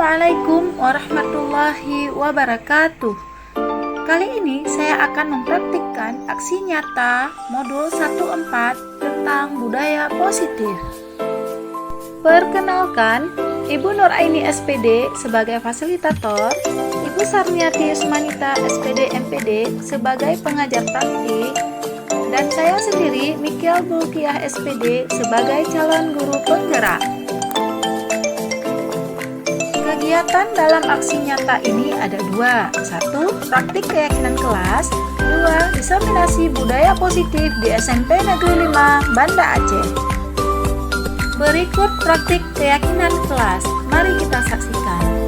Assalamualaikum warahmatullahi wabarakatuh. Kali ini saya akan mempraktikkan aksi nyata modul 14 tentang budaya positif. Perkenalkan, Ibu Nuraini SPD sebagai fasilitator, Ibu Sarniati Usmanita SPD MPD sebagai pengajar taktik, dan saya sendiri Mikiel Bulkiah SPD sebagai calon guru penggerak. Kegiatan dalam aksi nyata ini ada dua. Satu, praktik keyakinan kelas. Dua, diseminasi budaya positif di SMP Negeri 5, Banda Aceh. Berikut praktik keyakinan kelas. Mari kita saksikan.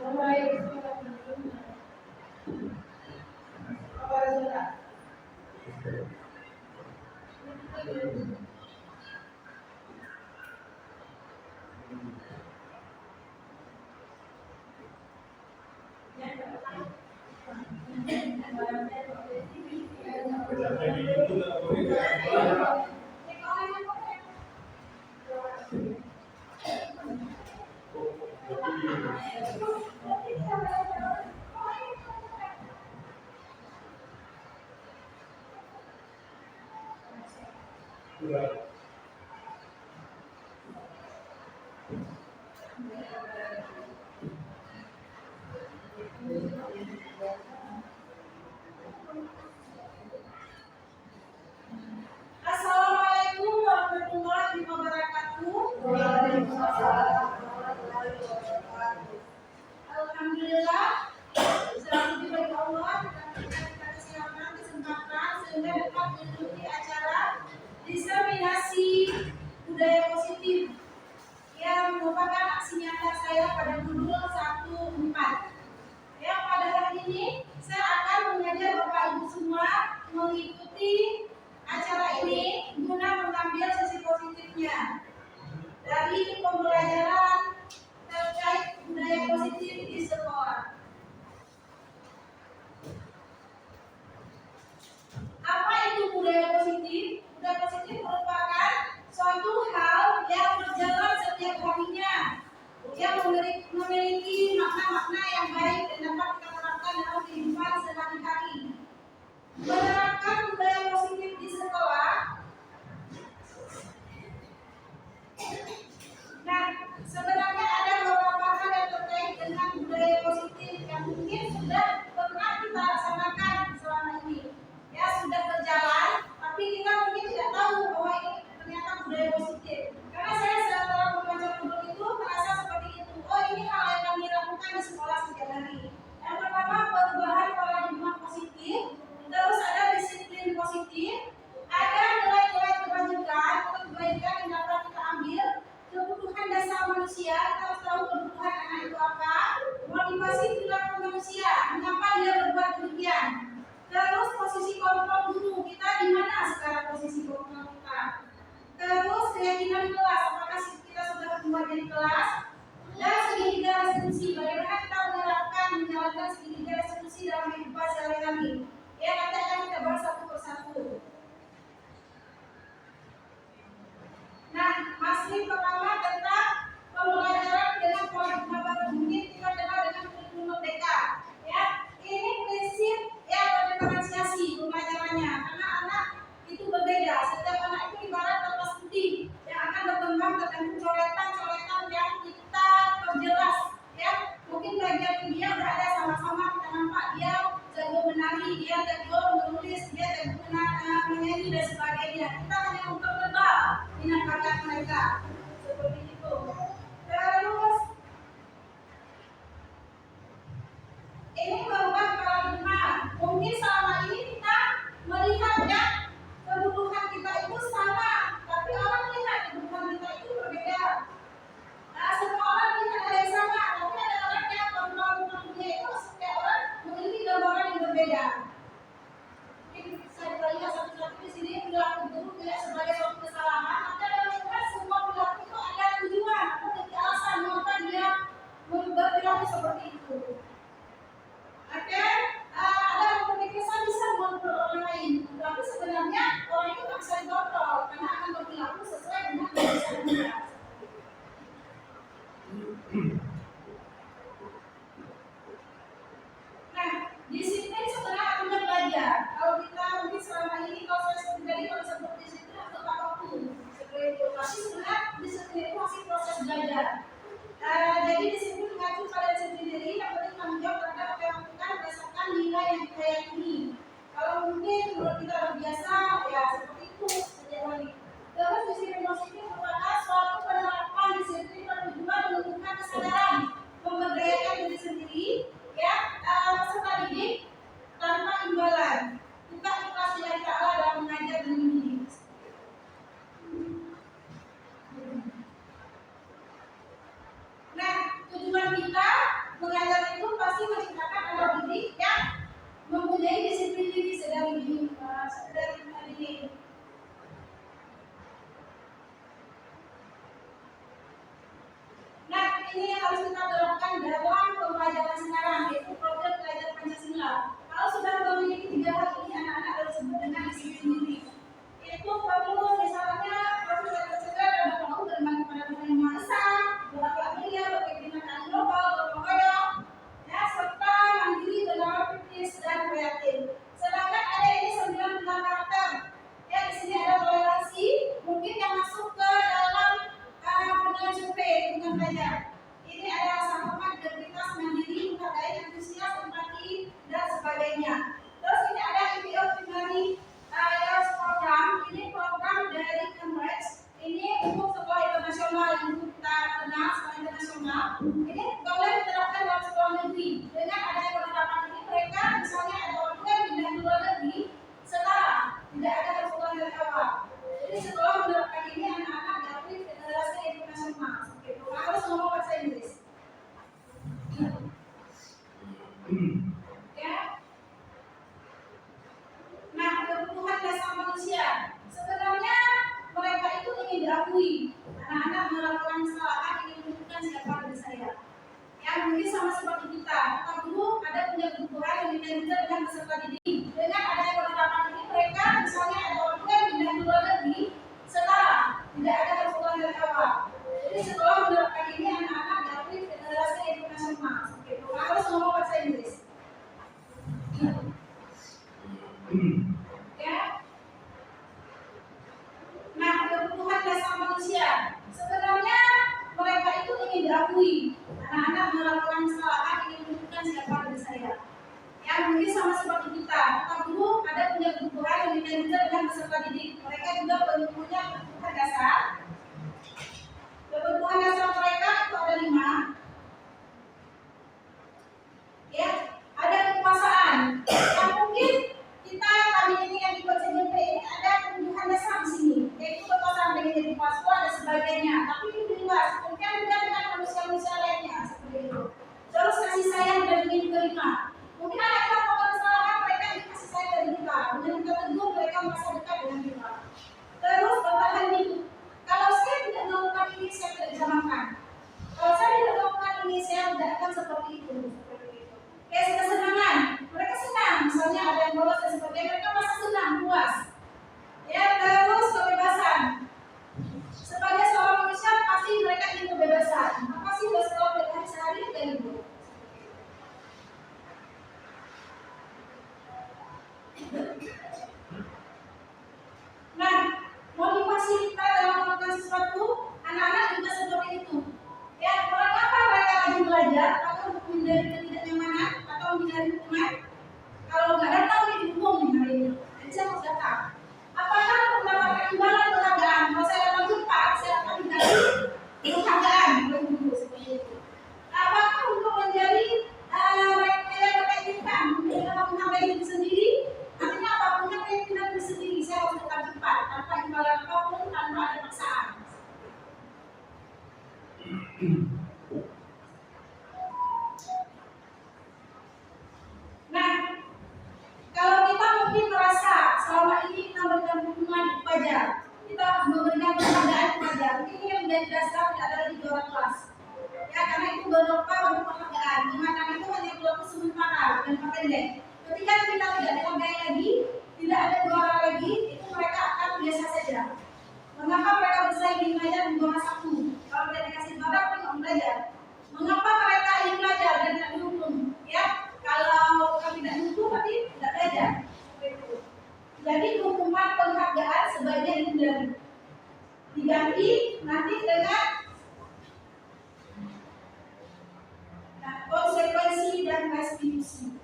Assalamualaikum warahmatullahi wabarakatuh. Alhamdulillah, selalu diberi Allah kita kesehatan, kesempatan sehingga dapat mengikuti acara diseminasi budaya positif yang merupakan aksi nyata saya pada modul 1-4. Ya, pada hari ini saya akan mengajak Bapak Ibu semua mengikuti acara ini guna mengambil sisi positifnya dari pembelajaran terkait budaya positif di sekolah. Apa itu budaya positif? Budaya positif merupakan suatu hal yang berjalan setiap harinya, yang memiliki makna-makna yang baik dan dapat kita terapkan dalam kehidupan sehari-hari. Menerapkan budaya positif di sekolah. Nah, sebenarnya ada beberapa hal yang terkait dengan budaya positif yang mungkin sudah pernah kita laksanakan selama ini. Ya, sudah berjalan, tapi kita mungkin tidak tahu bahwa ini ternyata budaya positif. Karena saya setelah membaca modul itu merasa seperti itu. Oh, ini hal yang kami lakukan di sekolah setiap hari. Yang pertama, perubahan paradigma positif. Terus ada disiplin positif, ada nilai-nilai kebajikan atau kebaikan yang dapat kita ambil, kebutuhan dasar manusia, kita harus tahu kebutuhan anak itu apa, motivasi perilaku manusia, mengapa dia berbuat demikian. Terus posisi kontrol guru, kita di mana sekarang posisi kontrol kita. Terus keyakinan kelas, apakah kita sudah keluar dari kelas, dan segitiga restitusi, bagaimana kita menerapkan menjalankan segitiga restitusi dalam kehidupan sehari-hari. Ya, nanti akan kita bahas satu persatu. Nah, masih pertama tentang pembelajaran dengan paradigma baru. Mungkin kita kenal dengan kurikulum merdeka. Ya, ini prinsip yang berdiferensiasi pembelajarannya. Karena anak itu berbeda. Setiap anak itu ibarat kertas putih yang akan berkembang tergantung coretan-coretan yang kita perjelas. Ya, mungkin bagian dia berada sama-sama kita nampak dia jago menari, dia jago menulis, dia jago menyanyi dan sebagainya. Kita hanya mempertebal minat bakat mereka seperti itu. Terus ini merubah paradigma. Mungkin selama ini kita melihat ya kebutuhan kita itu sama, tapi orang melihat kebutuhan kita itu berbeda. Nah, semua orang melihat hal yang sama, tapi ada orang yang kontrol-kontrolnya itu setiap orang memiliki gambaran yang berbeda. Mungkin saya lihat satu-satu di sini perilaku guru tidak sebagai suatu kesalahan, tapi ada yang semua perilaku itu ada tujuan atau memiliki alasan mengapa dia berperilaku seperti itu. Oke, ada yang berpikir saya bisa mengontrol orang lain, tapi sebenarnya orang itu tak bisa dikontrol karena akan berperilaku sesuai dengan kebiasaan dia. Nah, disiplin sebenarnya akan belajar. Kalau kita mungkin selama ini, kalau saya pribadi kalau sebut disiplin atau waktu seperti itu, tapi sebenarnya disiplin itu masih proses belajar. Jadi disiplin mengacu pada sendiri yang penting tanggung jawab terhadap apa yang lakukan berdasarkan nilai yang kita yakini. Kalau mungkin menurut kita terbiasa, ya seperti itu sejauh. Terus disiplin positif merupakan suatu penerapan disiplin bertujuan menumbuhkan kesadaran, memberdayakan diri sendiri, ya peserta didik tanpa imbalan. Kita ikhlas dari Allah dalam mengajar dan mendidik. Nah, tujuan kita mengajar ini yang harus kita terapkan dalam pembelajaran sekarang, yaitu program belajar Pancasila. Kalau sudah memiliki 3 hal ini, anak-anak harus sebut dengan disiplin diri. Itu perlu misalnya proses yang tercegah dapat mau beriman kepada Tuhan Yang Maha Esa, berakhlak mulia, berkeyakinan global, bergotong royong, ya, serta mandiri, berlawan kritis dan kreatif. Sedangkan ada ini 9 karakter. Ya, di sini ada toleransi, mungkin yang masuk ke dalam penilaian survei dengan belajar. Ini ada sama integritas, mandiri, menghargai, antusias, empati, dan sebagainya. Terus ini ada IPO Primary IELTS program. Ini program dari Cambridge. Ini untuk sekolah internasional yang kita kenal sekolah internasional. Ini boleh diterapkan dalam sekolah negeri. Dengan adanya penerapan ini, mereka misalnya ada orang tua yang pindah ke luar negeri, setara tidak ada sekolah dari awal. Jadi sekolah menerapkan ini, anak-anak dari generasi internasional. Harus ngomong bahasa Inggris. Ya. Nah, kebutuhan dasar manusia. Sebenarnya mereka itu ingin diakui. Anak-anak melakukan kesalahan ingin menunjukkan siapa diri saya. Ya, mungkin sama seperti kita. Kita dulu ada punya kebutuhan yang diminta dengan peserta didik. Dengan adanya penerapan ini, mereka misalnya ada orang tua yang pindah ke luar negeri, setara tidak ada sekolah dari awal. Jadi sekolah menerapkan ini, anak-anak dari generasi internasional. Harus ngomong bahasa Inggris. Ya. Nah, kebutuhan dasar manusia. Sebenarnya mereka itu ingin diakui. Anak-anak melakukan kesalahan ingin menunjukkan siapa diri saya. Ya, mungkin sama seperti kita. Kita dulu ada punya kebutuhan yang diminta dengan peserta didik. Mereka juga punya kebutuhan dasar. Kebutuhan dasar mereka itu ada 5. Ya, ada kekuasaan. Yang mungkin kami ini yang ikut CJP ini ada kebutuhan dasar di sini, yaitu kekuasaan dengan jadi paspor dan sebagainya. Tapi itu di luar, mungkin juga dengan manusia-manusia lainnya seperti itu. Terus kasih sayang dan ingin diterima. Mungkin ada yang melakukan kesalahan, mereka ingin kasih sayang dari kita. Dengan kita tegur, mereka merasa dekat dengan kita. Terus bertahan hidup. Kalau saya tidak melakukan ini, saya tidak bisa makan. Kalau saya tidak melakukan ini, saya tidak akan seperti itu. Kayak kesenangan, mereka senang. Misalnya ada yang bolos dan sebagainya, mereka merasa senang, puas. Ya, terus kebebasan. Sebagai seorang manusia, pasti mereka ingin kebebasan. Apa sih bersekolah dari sehari dan ibu? Nah, motivasi kita dalam melakukan sesuatu, anak-anak juga seperti itu. Ya, mengapa mereka lagi belajar atau untuk menghindari ketidaknyamanan atau menghindari hukuman? Kalau nggak datang dihukum hari ini, jadi saya harus datang. Apakah untuk mendapatkan imbalan penghargaan? Kalau saya datang cepat, saya akan dikasih penghargaan oleh guru seperti itu. Apakah untuk menjadi keyakinan dalam menghargai diri sendiri? Artinya apapun yang keyakinan diri sendiri, saya harus datang cepat tanpa imbalan apapun, tanpa ada paksaan. Nah, kalau kita mungkin merasa selama ini kita memberikan dukungan kepada kita memberikan penghargaan kepada mungkin ini yang menjadi dasar tidak ada lagi juara kelas. Ya, karena itu berupa bentuk penghargaan. Penghargaan itu hanya berlaku sementara dan pendek. Ketika kita tidak dihargai lagi, tidak ada juara lagi, itu mereka akan biasa saja. Mengapa mereka bersaing ingin belajar di juara 1? Kalau tidak dikasih juara, mereka nggak belajar. Mengapa mereka ingin belajar dan tidak dihukum? Ya, kalau kami tidak dihukum, berarti tidak belajar. Jadi hukuman penghargaan sebaiknya dihindari. Diganti nanti dengan konsekuensi dan restitusi.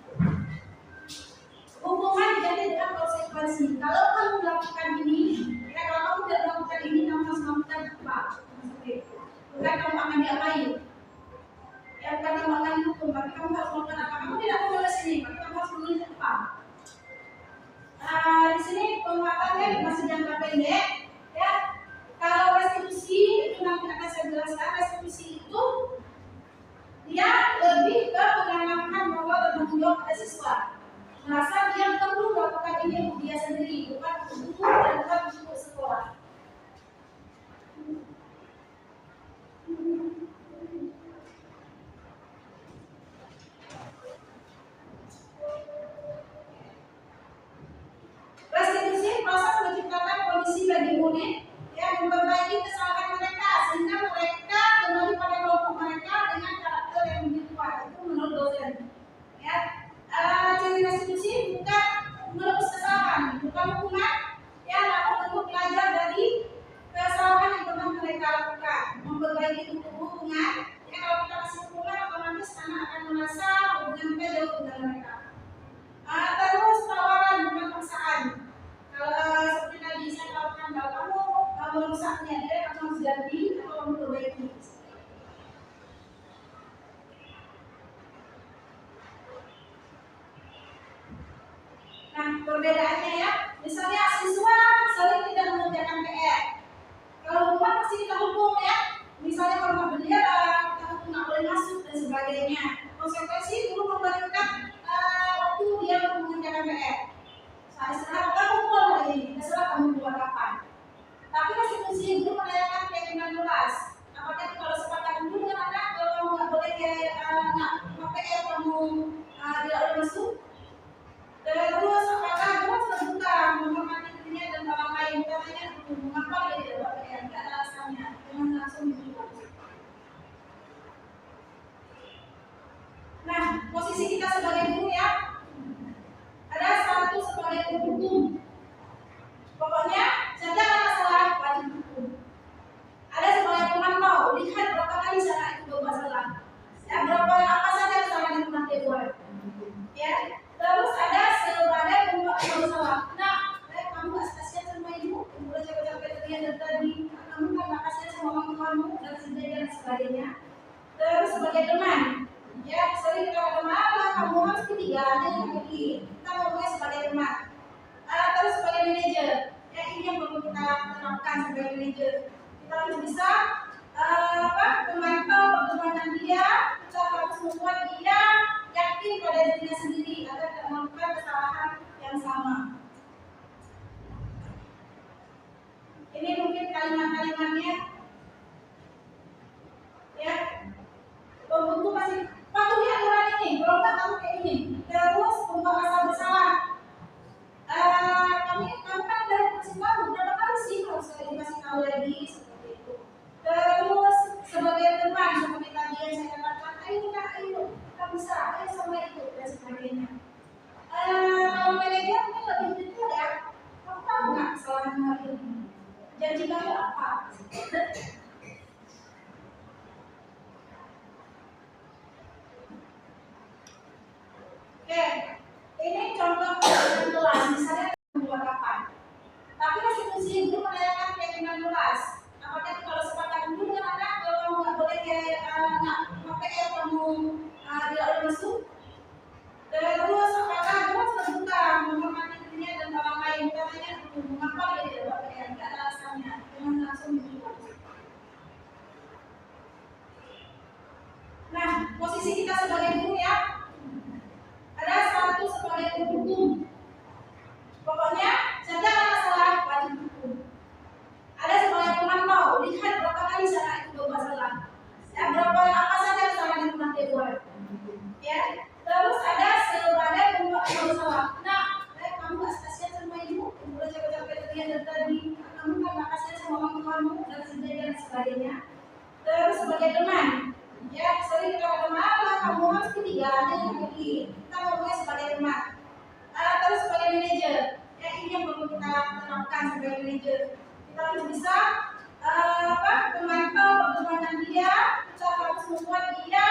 Hukuman diganti dengan konsekuensi. Kalau kamu melakukan ini, ya kalau kamu tidak melakukan ini, kamu harus melakukan apa? Bukan kamu akan diapain. Ya bukan kamu akan dihukum, tapi kamu harus melakukan apa? Kamu tidak mau nulis ini, tapi kamu harus menulis apa? Di sini penguatannya masih jangka pendek. Ya, kalau restitusi itu nanti akan saya jelaskan. Restitusi itu dia lebih ke penanaman bahwa bertanggung jawab pada siswa. Merasa dia perlu melakukan ini untuk dia sendiri, bukan untuk guru dan bukan untuk sekolah. itu hubungan. Ya kalau kita kasih hubungan otomatis anak akan merasa hubungan kita jauh dengan mereka. Terus tawaran bukan paksaan. Kalau seperti tadi saya tawarkan bahwa kamu merusaknya, dia kamu harus ganti atau kamu perbaiki. Nah, perbedaannya ya, misalnya siswa sering tidak mengerjakan PR. Kalau rumah pasti kita hukum ya, misalnya kalau nggak bendera, kita hukum nggak boleh masuk dan sebagainya. Konsekuensi guru memberikan waktu dia untuk mengerjakan PR. Saya serah kamu pukul hari ini, terserah kamu buat kapan. Tapi konstitusi guru menanyakan keyakinan kelas. Apakah kalau sepakat dulu dengan anak, kalau kamu nggak boleh nggak PR kamu tidak boleh masuk? Terus apakah guru terbuka menghormati dirinya dan orang lain? Katanya mengapa dia tidak buat PR? Tidak ada alasannya. Jangan langsung dibuat. Nah, posisi kita sebagai guru ya, ada satu sebagai guru hukum. Pokoknya setiap anak salah wajib hukum. Ada sebagai pemantau, lihat berapa kali anak itu berbuat salah. Ya, berapa apa saja kesalahan yang pernah dia buat. Ya, terus ada sebagai pembuat yang salah. Nah, kamu nggak kasihan sama ibu, ibu udah capek-capek dari tadi. Kamu nggak kasihan sama orang tuamu dan sebagainya. Terus sebagai teman, ya sering kita kemana, kamu harus ketiga, yang pergi. Kita ngomongnya sebagai teman. Terus sebagai manajer, ya ini yang perlu kita terapkan sebagai manajer. Kita harus bisa memantau perkembangan dia, cara harus membuat dia yakin pada dirinya sendiri agar tidak melakukan kesalahan yang sama. Ini mungkin kalimat-kalimatnya, ya. Pembuku masih patuhi aturan ini, kalau nggak kamu kayak ini. Terus pembuat asal bersalah. Kamu kan dari kasih tahu berapa kali sih kalau saya dikasih tahu lagi seperti itu. Terus sebagai teman seperti tadi yang saya katakan, ayo kita bisa, ayo sama itu dan sebagainya. Kalau manajer mungkin lebih detail ya. Kamu tahu nggak kesalahan hari ini? Janji kamu apa? Oke, ini contoh kelas, misalnya membuat kapan. Tapi konstitusi guru menanyakan keyakinan kelas. Apakah kalau sepakat dulu dengan anak, kalau kamu nggak boleh nggak PR kamu tidak boleh masuk? Terus apakah guru terbuka menghormati dirinya dan orang lain? Katanya mengapa dia tidak buat PR? Tidak ada alasannya. Jangan langsung dibuat. Nah, posisi kita sebagai guru ya, ada satu sebagai guru hukum. Pokoknya setiap anak salah wajib hukum. Ada sebagai pemantau, lihat berapa kali anak itu berbuat salah. Ya, berapa apa saja kesalahan yang pernah dia buat. Ya, terus ada sebagai pembuat yang salah. Nah, kamu nggak kasihan sama ibu, ibu udah capek-capek dari tadi. Kamu nggak kasihan sama orang tuamu dan sebagainya. Terus sebagai teman, ya sering kita kemana, kamu harus ketiga, yang pergi. Kita ngomongnya sebagai teman. Terus sebagai manajer, ya ini yang perlu kita terapkan sebagai manajer. Kita harus bisa memantau perkembangan dia, cara harus membuat dia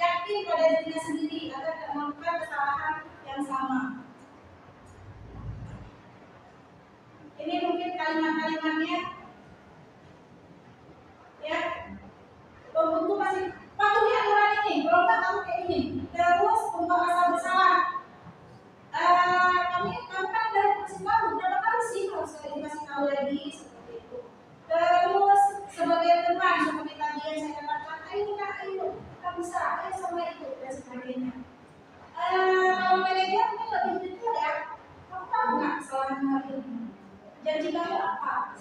yakin pada dirinya sendiri agar tidak melakukan kesalahan yang sama. Ini mungkin kalimat-kalimatnya, ya. Pembuku masih patuhi aturan ini, kalau nggak kamu kayak ini. Terus pembuat asal bersalah. Kamu kan dari kasih tahu berapa kali sih kalau saya dikasih tahu lagi seperti itu. Terus sebagai teman seperti tadi yang saya katakan, ayo kita bisa, ayo sama itu dan sebagainya. Kalau manajer mungkin lebih detail ya. Kamu tahu nggak kesalahan hari ini? Janji kamu apa?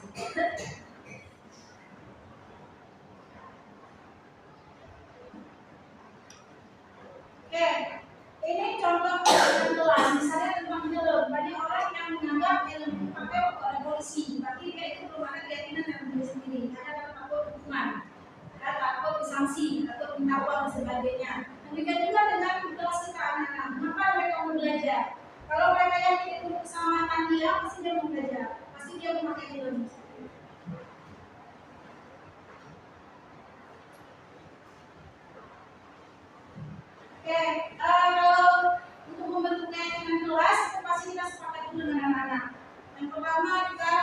Oke, ini contoh kelas, misalnya tentang film. Banyak orang yang menganggap film dipakai waktu ada polisi, tapi dia itu belum ada keyakinan dalam diri sendiri. Ada takut hukuman, ada takut disanksi, atau minta uang dan sebagainya. Demikian juga dengan kelas kita anak-anak. Mengapa mereka mau belajar? Kalau mereka yakin itu keselamatan dia, pasti dia mau belajar, pasti dia memakai film. Oke, kalau untuk membentuk keyakinan kelas itu pasti kita sepakat dulu dengan anak-anak. Yang pertama kita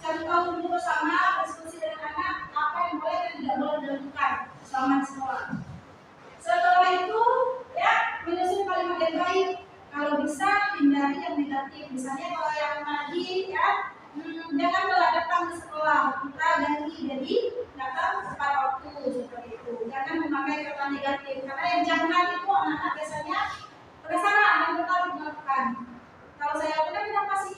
cari tahu dulu bersama, diskusi dengan anak apa yang boleh dan tidak boleh dilakukan selama di sekolah. Setelah itu ya menyusun kalimat yang baik. Kalau bisa hindari yang negatif. Misalnya kalau yang tadi ya jangan telat datang ke sekolah, kita ganti jadi datang tepat waktu seperti itu. Jangan memakai kata negatif karena yang jangan itu anak-anak biasanya penasaran dan tertarik melakukan. Kalau saya benar tidak pasti.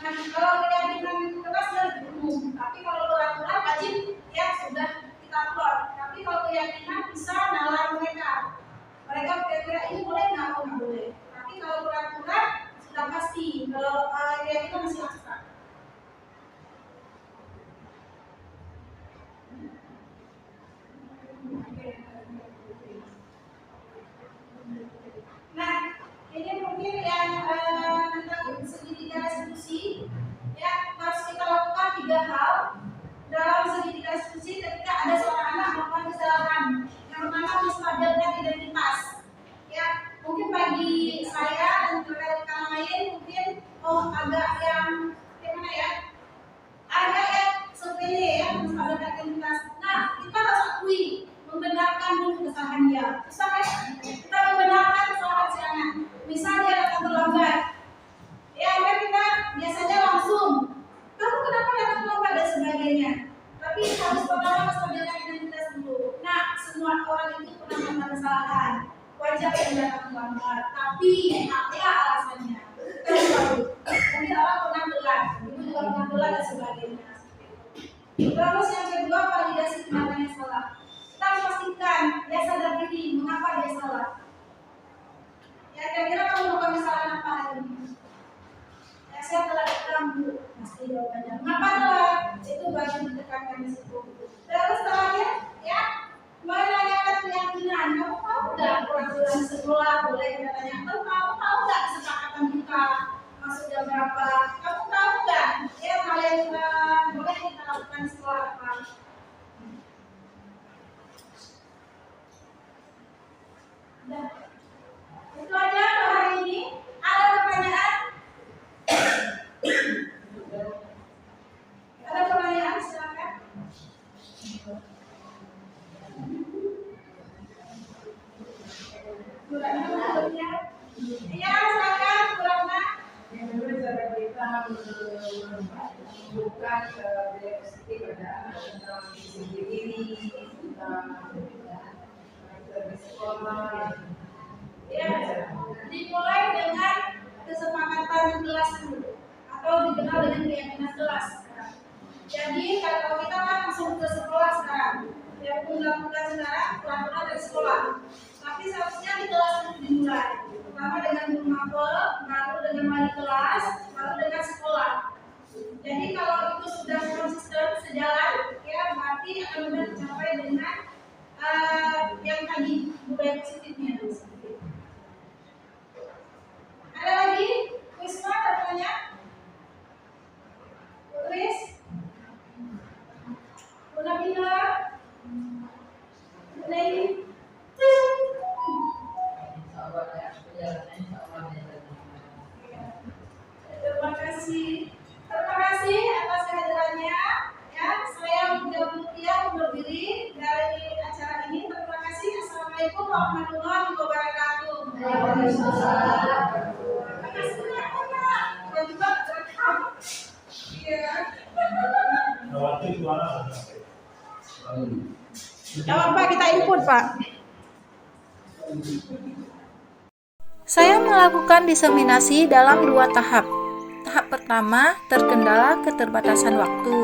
Nah, kalau keyakinan keras lebih umum, tapi kalau peraturan wajib ya sudah kita upload. Tapi kalau keyakinan bisa nalar mereka. Mereka kira-kira ini boleh nggak boleh. Tapi kalau peraturan sudah pasti. Kalau keyakinan masih abstrak. Nah, ini mungkin yang tentang segitiga restitusi ya harus kita lakukan 3 hal dalam segitiga restitusi ketika ada seorang anak melakukan kesalahan. Yang pertama menstabilkan identitas. Ya, mungkin bagi saya dan rekan-rekan lain mungkin agak yang gimana ya? Agak yang sepele ya menstabilkan identitas. Nah, kita harus akui membenarkan dulu kesalahan dia. Misalnya kita membenarkan kesalahan si anak. Misal dia datang terlambat, ya kan kita biasanya langsung, kamu kenapa datang terlambat dan sebagainya. Tapi harus pertama menstabilkan identitas dulu. Nah, semua orang itu pernah melakukan kesalahan. Wajar yang datang terlambat, tapi apa alasannya? Kita tahu. Mungkin orang pernah telat, ibu juga pernah telat dan sebagainya. Terus yang kedua validasi tindakan yang salah. Kita pastikan dia sadar diri mengapa dia salah. Ya kira-kira kamu melakukan kesalahan apa hari ini? Ya saya telah diganggu. Pasti jawabannya. Mengapa telah? Itu bagian ditekankan di situ. Terus terakhir ya menanyakan keyakinan. Kamu tahu nggak peraturan sekolah boleh kita tanya? Kamu tahu nggak kesepakatan kita masuk jam berapa? Kamu tahu nggak ya hal yang boleh kita lakukan di sekolah apa? Nah, itu aja untuk hari ini. Ada pertanyaan? Ada pertanyaan? Silakan. Iya, silakan, Bu Ratna. Bagaimana cara kita menumbuhkan budaya positif pada anak tentang diri diri, tentang karakter di sekolah. Ya, dimulai dengan kesepakatan kelas dulu atau dikenal dengan keyakinan kelas. Jadi kalau kita kan langsung ke sekolah sekarang, yang undang-undang sekarang peraturan dari sekolah. Tapi seharusnya di kelas dulu dimulai. Pertama dengan guru mapel, baru dengan wali kelas, baru dengan sekolah. Jadi kalau itu sudah konsisten sejalan, ya berarti akan mudah tercapai dengan yang tadi budaya positifnya. Ada lagi? Wisma ada tanya? Tulis? Bunda Lady? Terima kasih atas kehadirannya. Ya, saya Bunda Mutia undur diri dari acara ini. Terima kasih. Assalamualaikum warahmatullahi wabarakatuh. Waalaikumsalam. Terima kasih banyak. Dan juga rekam. Iya. Jawab Pak, kita input Pak. Saya melakukan diseminasi dalam 2 tahap. Tahap pertama, terkendala keterbatasan waktu.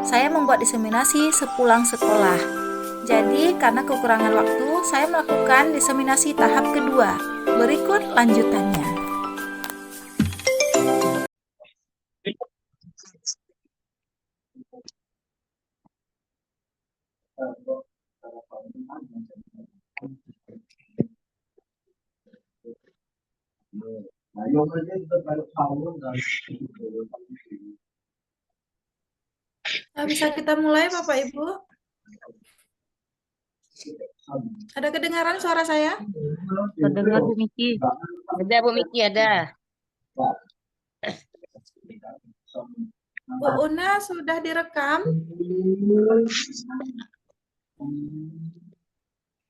Saya membuat diseminasi sepulang sekolah. Jadi, karena kekurangan waktu, saya melakukan diseminasi tahap kedua. Berikut lanjutannya. Nah, yang kerja tetap ada tahun dan Bisa kita mulai Bapak Ibu? Ada kedengaran suara saya? Terdengar Bu Miki. Ada Bu Miki ada. Bu Una sudah direkam?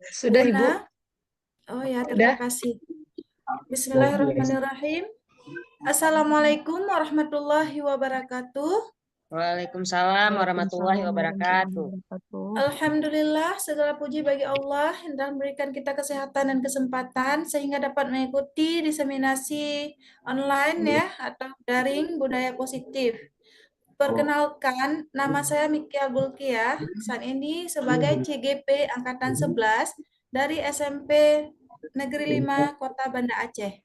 Sudah Bu Ibu. Una? Oh ya, terima kasih. Bismillahirrahmanirrahim. Assalamualaikum warahmatullahi wabarakatuh. Waalaikumsalam warahmatullahi wabarakatuh. Alhamdulillah, segala puji bagi Allah yang telah memberikan kita kesehatan dan kesempatan sehingga dapat mengikuti diseminasi online ya atau daring budaya positif. Perkenalkan, nama saya Miki Abulkia. Saat ini sebagai CGP Angkatan 11 dari SMP Negeri 5 Kota Banda Aceh.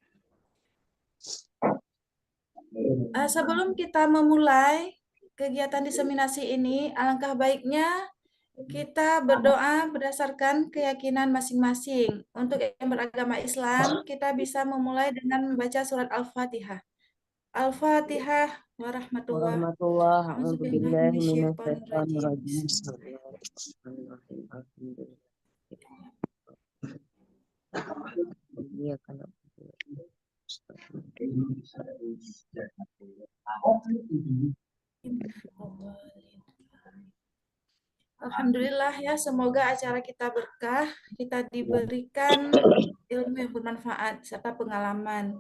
Sebelum kita memulai kegiatan diseminasi ini, alangkah baiknya kita berdoa berdasarkan keyakinan masing-masing. Untuk yang beragama Islam, kita bisa memulai dengan membaca surat Al-Fatihah. Al-Fatihah warahmatullahi Warahmatullahi A'udzubillahi minasyaitonirrajim. Iya kan. Alhamdulillah ya, semoga acara kita berkah, kita diberikan ilmu yang bermanfaat serta pengalaman.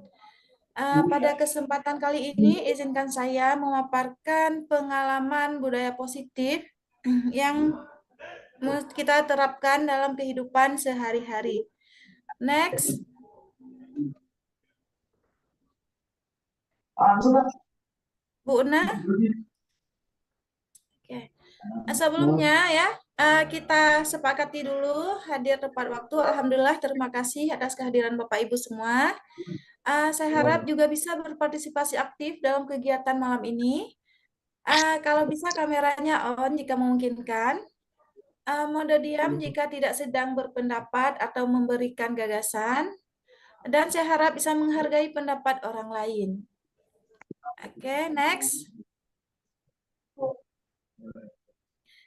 Pada kesempatan kali ini, izinkan saya memaparkan pengalaman budaya positif yang kita terapkan dalam kehidupan sehari-hari. Next. Bu Una. Oke. Sebelumnya ya, kita sepakati dulu hadir tepat waktu. Alhamdulillah, terima kasih atas kehadiran Bapak Ibu semua. Saya harap juga bisa berpartisipasi aktif dalam kegiatan malam ini. Kalau bisa kameranya on jika memungkinkan. Mode diam jika tidak sedang berpendapat atau memberikan gagasan. Dan saya harap bisa menghargai pendapat orang lain. Oke, next.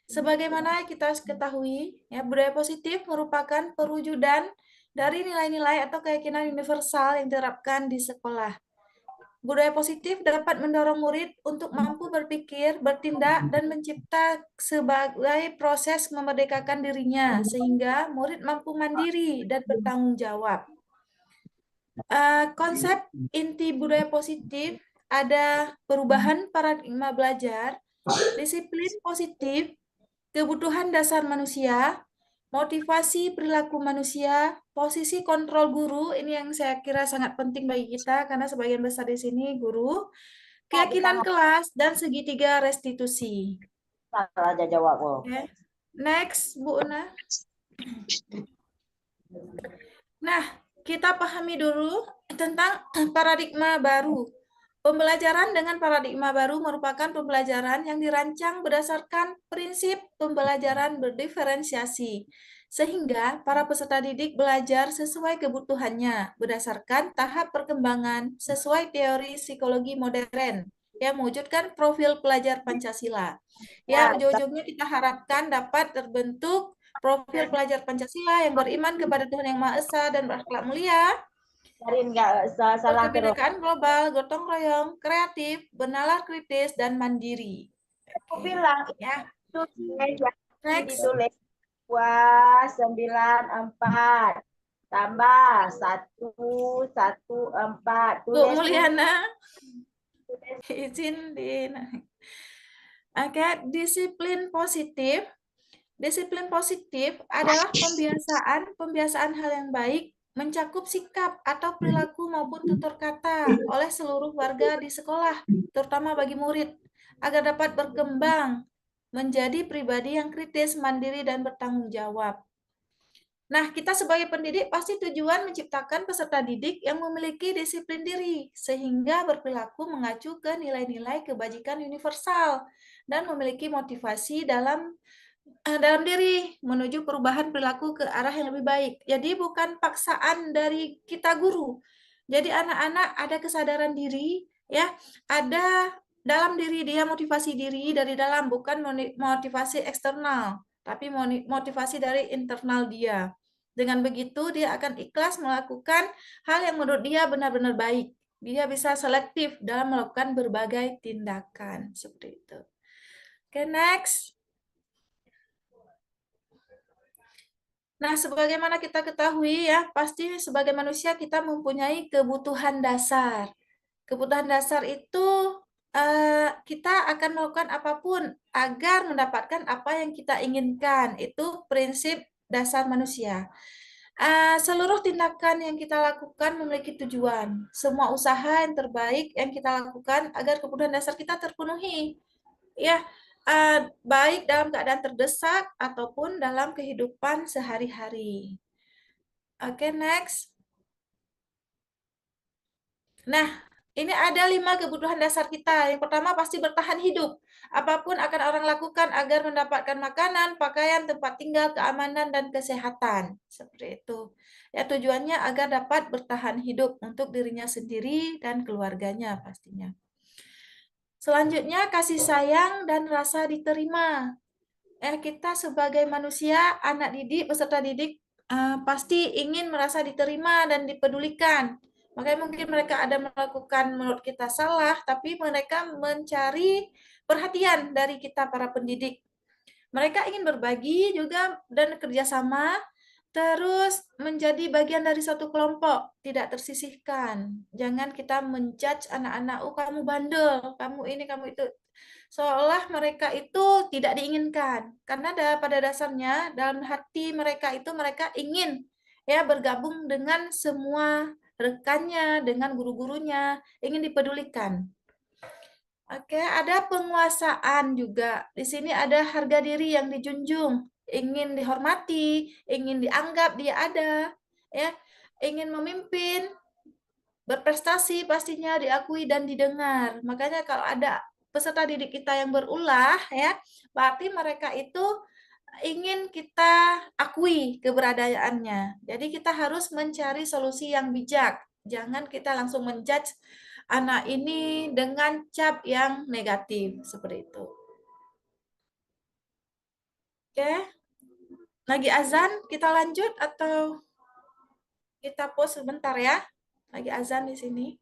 Sebagaimana kita ketahui, ya, budaya positif merupakan perwujudan dari nilai-nilai atau keyakinan universal yang diterapkan di sekolah. Budaya positif dapat mendorong murid untuk mampu berpikir, bertindak, dan mencipta sebagai proses memerdekakan dirinya, sehingga murid mampu mandiri dan bertanggung jawab. Konsep inti budaya positif ada perubahan paradigma belajar, disiplin positif, kebutuhan dasar manusia, motivasi perilaku manusia, posisi kontrol guru, ini yang saya kira sangat penting bagi kita karena sebagian besar di sini guru, keyakinan kelas, dan segitiga restitusi. Salah aja jawab. Okay. Next, Bu Una. Nah, kita pahami dulu tentang paradigma baru. Pembelajaran dengan paradigma baru merupakan pembelajaran yang dirancang berdasarkan prinsip pembelajaran berdiferensiasi, sehingga para peserta didik belajar sesuai kebutuhannya berdasarkan tahap perkembangan sesuai teori psikologi modern yang mewujudkan profil pelajar Pancasila. Ya, ujung-ujungnya kita harapkan dapat terbentuk profil pelajar Pancasila yang beriman kepada Tuhan Yang Maha Esa dan berakhlak mulia, salah kebinekaan global, gotong royong, kreatif, bernalar kritis, dan mandiri. Aku bilang Ya. Next. Ditulis 294 tambah 114. Bu Mulyana, izin di. Oke, disiplin positif. Disiplin positif adalah pembiasaan hal yang baik mencakup sikap atau perilaku maupun tutur kata oleh seluruh warga di sekolah, terutama bagi murid, agar dapat berkembang menjadi pribadi yang kritis, mandiri, dan bertanggung jawab. Nah, kita sebagai pendidik pasti tujuan menciptakan peserta didik yang memiliki disiplin diri, sehingga berperilaku mengacu ke nilai-nilai kebajikan universal dan memiliki motivasi dalam diri menuju perubahan perilaku ke arah yang lebih baik. Jadi bukan paksaan dari kita guru. Jadi anak-anak ada kesadaran diri, ya, ada dalam diri dia, motivasi diri dari dalam, bukan motivasi eksternal, tapi motivasi dari internal dia. Dengan begitu dia akan ikhlas melakukan hal yang menurut dia benar-benar baik. Dia bisa selektif dalam melakukan berbagai tindakan seperti itu. Oke, next. Nah, sebagaimana kita ketahui ya, pasti sebagai manusia kita mempunyai kebutuhan dasar. Kebutuhan dasar itu kita akan melakukan apapun agar mendapatkan apa yang kita inginkan. Itu prinsip dasar manusia. Seluruh tindakan yang kita lakukan memiliki tujuan. Semua usaha yang terbaik yang kita lakukan agar kebutuhan dasar kita terpenuhi. Ya, baik dalam keadaan terdesak ataupun dalam kehidupan sehari-hari. Oke, next. Nah, ini ada 5 kebutuhan dasar kita. Yang pertama pasti bertahan hidup. Apapun akan orang lakukan agar mendapatkan makanan, pakaian, tempat tinggal, keamanan, dan kesehatan. Seperti itu. Ya, tujuannya agar dapat bertahan hidup untuk dirinya sendiri dan keluarganya pastinya. Selanjutnya, kasih sayang dan rasa diterima. Kita sebagai manusia, anak didik, peserta didik, pasti ingin merasa diterima dan dipedulikan. Makanya mungkin mereka ada melakukan menurut kita salah, tapi mereka mencari perhatian dari kita para pendidik. Mereka ingin berbagi juga dan kerjasama, terus menjadi bagian dari satu kelompok, tidak tersisihkan. Jangan kita menjudge anak-anak, oh kamu bandel, kamu ini, kamu itu. Seolah mereka itu tidak diinginkan. Karena pada dasarnya, dalam hati mereka itu mereka ingin ya bergabung dengan semua rekannya, dengan guru-gurunya, ingin dipedulikan. Oke, ada penguasaan juga. Di sini ada harga diri yang dijunjung, ingin dihormati, ingin dianggap dia ada, ya, ingin memimpin, berprestasi pastinya diakui dan didengar. Makanya kalau ada peserta didik kita yang berulah, ya, berarti mereka itu ingin kita akui keberadaannya. Jadi kita harus mencari solusi yang bijak. Jangan kita langsung menjudge anak ini dengan cap yang negatif seperti itu. Oke, lagi azan, kita lanjut atau kita pause sebentar ya? Lagi azan di sini.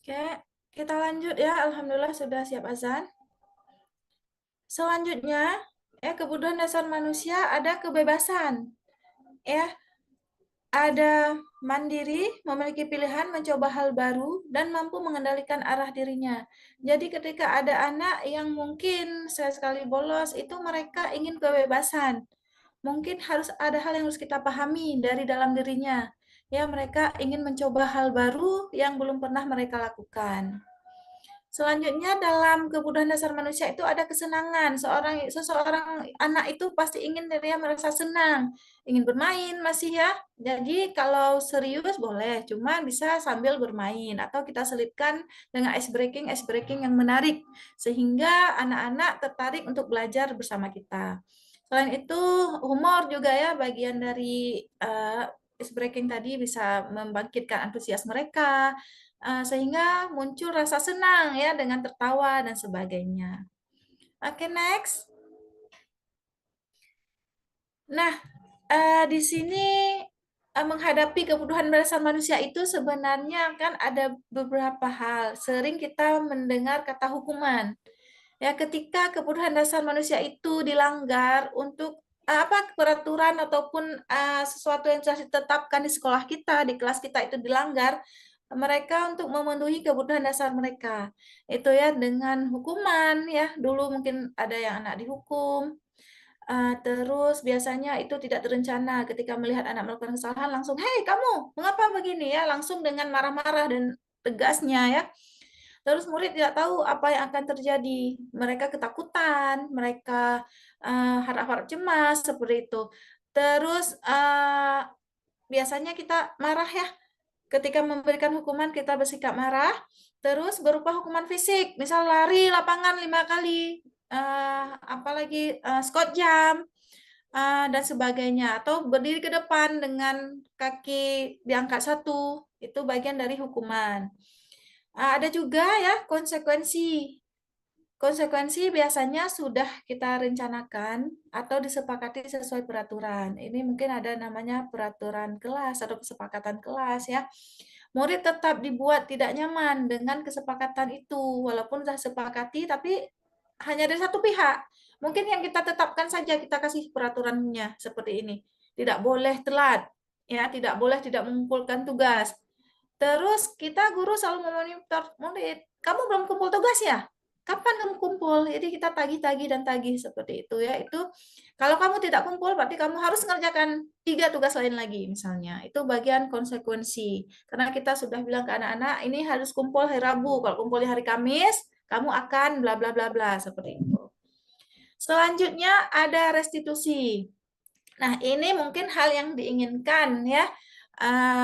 Oke, kita lanjut ya. Alhamdulillah sudah siap azan. Selanjutnya, kebutuhan dasar manusia ada kebebasan. Ya, ada mandiri, memiliki pilihan, mencoba hal baru, dan mampu mengendalikan arah dirinya. Jadi ketika ada anak yang mungkin sekali bolos, itu mereka ingin kebebasan. Mungkin harus ada hal yang harus kita pahami dari dalam dirinya. Ya, mereka ingin mencoba hal baru yang belum pernah mereka lakukan. Selanjutnya dalam kebutuhan dasar manusia itu ada kesenangan. Seseorang anak itu pasti ingin dia merasa senang, ingin bermain masih ya. Jadi kalau serius boleh, cuma bisa sambil bermain atau kita selipkan dengan ice breaking yang menarik sehingga anak-anak tertarik untuk belajar bersama kita. Selain itu humor juga ya bagian dari ice breaking tadi bisa membangkitkan antusias mereka, sehingga muncul rasa senang ya dengan tertawa dan sebagainya. Oke, next. Nah, di sini menghadapi kebutuhan dasar manusia itu sebenarnya kan ada beberapa hal. Sering kita mendengar kata hukuman. Ya, ketika kebutuhan dasar manusia itu dilanggar untuk apa peraturan ataupun sesuatu yang sudah ditetapkan di sekolah kita, di kelas kita itu dilanggar, mereka untuk memenuhi kebutuhan dasar mereka. Itu ya dengan hukuman ya. Dulu mungkin ada yang anak dihukum. Terus biasanya itu tidak terencana ketika melihat anak melakukan kesalahan langsung, "Hei kamu, mengapa begini?" ya, langsung dengan marah-marah dan tegasnya ya. Terus murid tidak tahu apa yang akan terjadi. Mereka ketakutan, mereka harap-harap cemas seperti itu. Terus biasanya kita marah ya. Ketika memberikan hukuman kita bersikap marah, terus berupa hukuman fisik, misal lari lapangan 5 kali, apalagi squat jump, dan sebagainya, atau berdiri ke depan dengan kaki diangkat satu, itu bagian dari hukuman. Ada juga ya konsekuensi. Konsekuensi biasanya sudah kita rencanakan atau disepakati sesuai peraturan. Ini mungkin ada namanya peraturan kelas atau kesepakatan kelas ya. Murid tetap dibuat tidak nyaman dengan kesepakatan itu, walaupun sudah sepakati tapi hanya dari satu pihak. Mungkin yang kita tetapkan saja kita kasih peraturannya seperti ini. Tidak boleh telat, ya, tidak boleh tidak mengumpulkan tugas. Terus kita guru selalu memonitor murid, "Kamu belum kumpul tugas ya? Kapan kamu kumpul?" Jadi kita tagih-tagih dan tagih seperti itu ya. Itu kalau kamu tidak kumpul berarti kamu harus mengerjakan 3 tugas lain lagi misalnya. Itu bagian konsekuensi. Karena kita sudah bilang ke anak-anak, ini harus kumpul hari Rabu. Kalau kumpul di hari Kamis, kamu akan bla bla bla bla seperti itu. Selanjutnya ada restitusi. Nah, ini mungkin hal yang diinginkan ya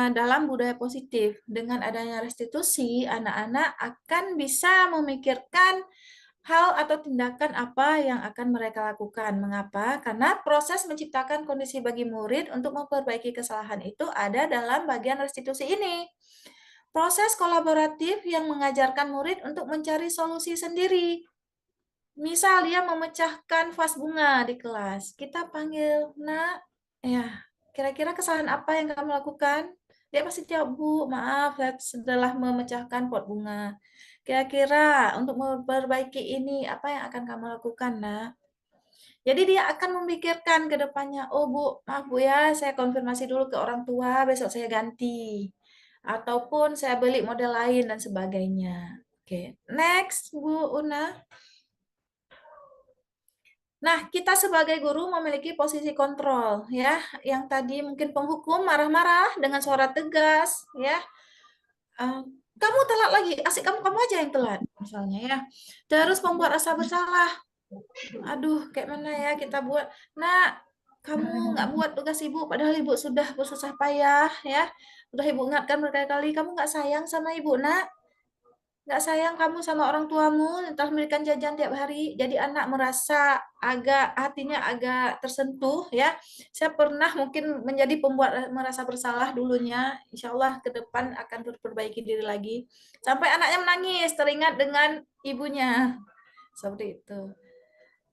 dalam budaya positif. Dengan adanya restitusi, anak-anak akan bisa memikirkan hal atau tindakan apa yang akan mereka lakukan. Mengapa? Karena proses menciptakan kondisi bagi murid untuk memperbaiki kesalahan itu ada dalam bagian restitusi ini. Proses kolaboratif yang mengajarkan murid untuk mencari solusi sendiri. Misal dia memecahkan vas bunga di kelas, kita panggil, "Nak, ya, kira-kira kesalahan apa yang kamu lakukan?" Dia pasti jawab, "Bu, maaf, saya setelah memecahkan pot bunga. Kira-kira untuk memperbaiki ini, apa yang akan kamu lakukan, Nak?" Jadi dia akan memikirkan ke depannya, "Oh, Bu, maaf Bu ya, saya konfirmasi dulu ke orang tua, besok saya ganti." Ataupun saya beli model lain dan sebagainya. Oke, next, Bu Una. Nah, kita sebagai guru memiliki posisi kontrol, ya. Yang tadi mungkin penghukum marah-marah dengan suara tegas, ya. Kamu telat lagi, asik kamu kamu aja yang telat, misalnya ya. Terus membuat rasa bersalah. Aduh, kayak mana ya kita buat? Nak, kamu nggak buat tugas ibu, padahal ibu sudah bersusah payah, ya. Udah ibu ingatkan berkali-kali, kamu nggak sayang sama ibu, nak. Nggak sayang kamu sama orang tuamu yang telah memberikan jajan tiap hari. Jadi anak merasa hatinya agak tersentuh ya. Saya pernah mungkin menjadi pembuat merasa bersalah dulunya. Insya Allah ke depan akan berperbaiki diri lagi. Sampai anaknya menangis teringat dengan ibunya. Seperti itu.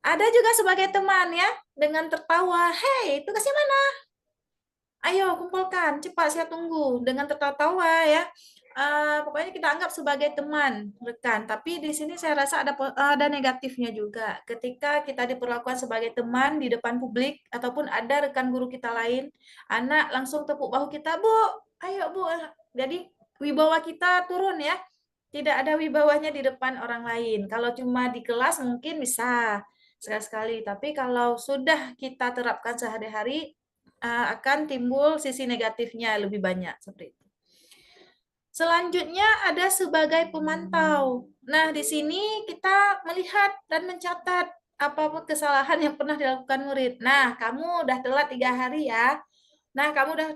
Ada juga sebagai teman ya, dengan tertawa, "Hei, tugasnya mana? Ayo kumpulkan, cepat saya tunggu." Dengan tertawa ya. Pokoknya kita anggap sebagai teman, rekan. Tapi di sini saya rasa ada negatifnya juga. Ketika kita diperlakukan sebagai teman di depan publik ataupun ada rekan guru kita lain, anak langsung tepuk bahu kita, "Bu, ayo Bu." Jadi wibawa kita turun ya. Tidak ada wibawanya di depan orang lain. Kalau cuma di kelas mungkin bisa sekali-sekali, tapi kalau sudah kita terapkan sehari-hari akan timbul sisi negatifnya lebih banyak seperti itu. Selanjutnya ada sebagai pemantau. Nah, di sini kita melihat dan mencatat apa kesalahan yang pernah dilakukan murid. Nah, kamu udah telat 3 hari ya. Nah, kamu udah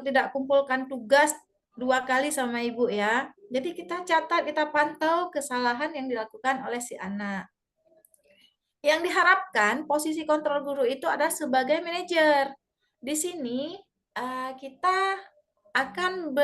tidak kumpulkan tugas 2 kali sama ibu ya. Jadi kita catat, kita pantau kesalahan yang dilakukan oleh si anak. Yang diharapkan posisi kontrol guru itu adalah sebagai manajer. Di sini kita akan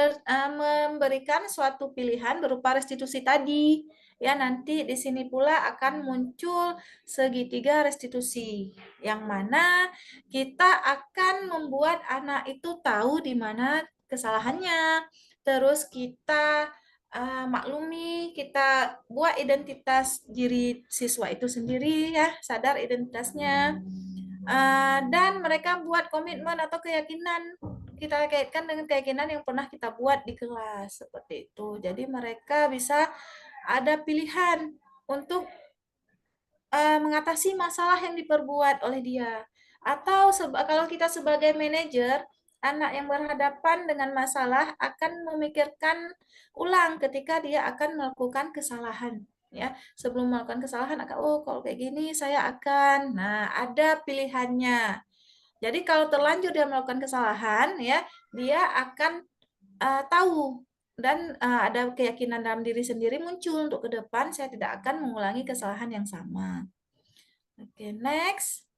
memberikan suatu pilihan berupa restitusi tadi. Ya, nanti di sini pula akan muncul segitiga restitusi, yang mana kita akan membuat anak itu tahu di mana kesalahannya. Terus kita maklumi, kita buat identitas diri siswa itu sendiri ya, sadar identitasnya. Dan mereka buat komitmen atau keyakinan, kita kaitkan dengan keyakinan yang pernah kita buat di kelas seperti itu. Jadi mereka bisa ada pilihan untuk mengatasi masalah yang diperbuat oleh dia. Atau kalau kita sebagai manajer, anak yang berhadapan dengan masalah akan memikirkan ulang ketika dia akan melakukan kesalahan. Ya, sebelum melakukan kesalahan akan, oh kalau kayak gini saya akan, nah ada pilihannya. Jadi kalau terlanjur dia melakukan kesalahan, ya dia akan tahu dan ada keyakinan dalam diri sendiri muncul untuk ke depan saya tidak akan mengulangi kesalahan yang sama. Oke, next.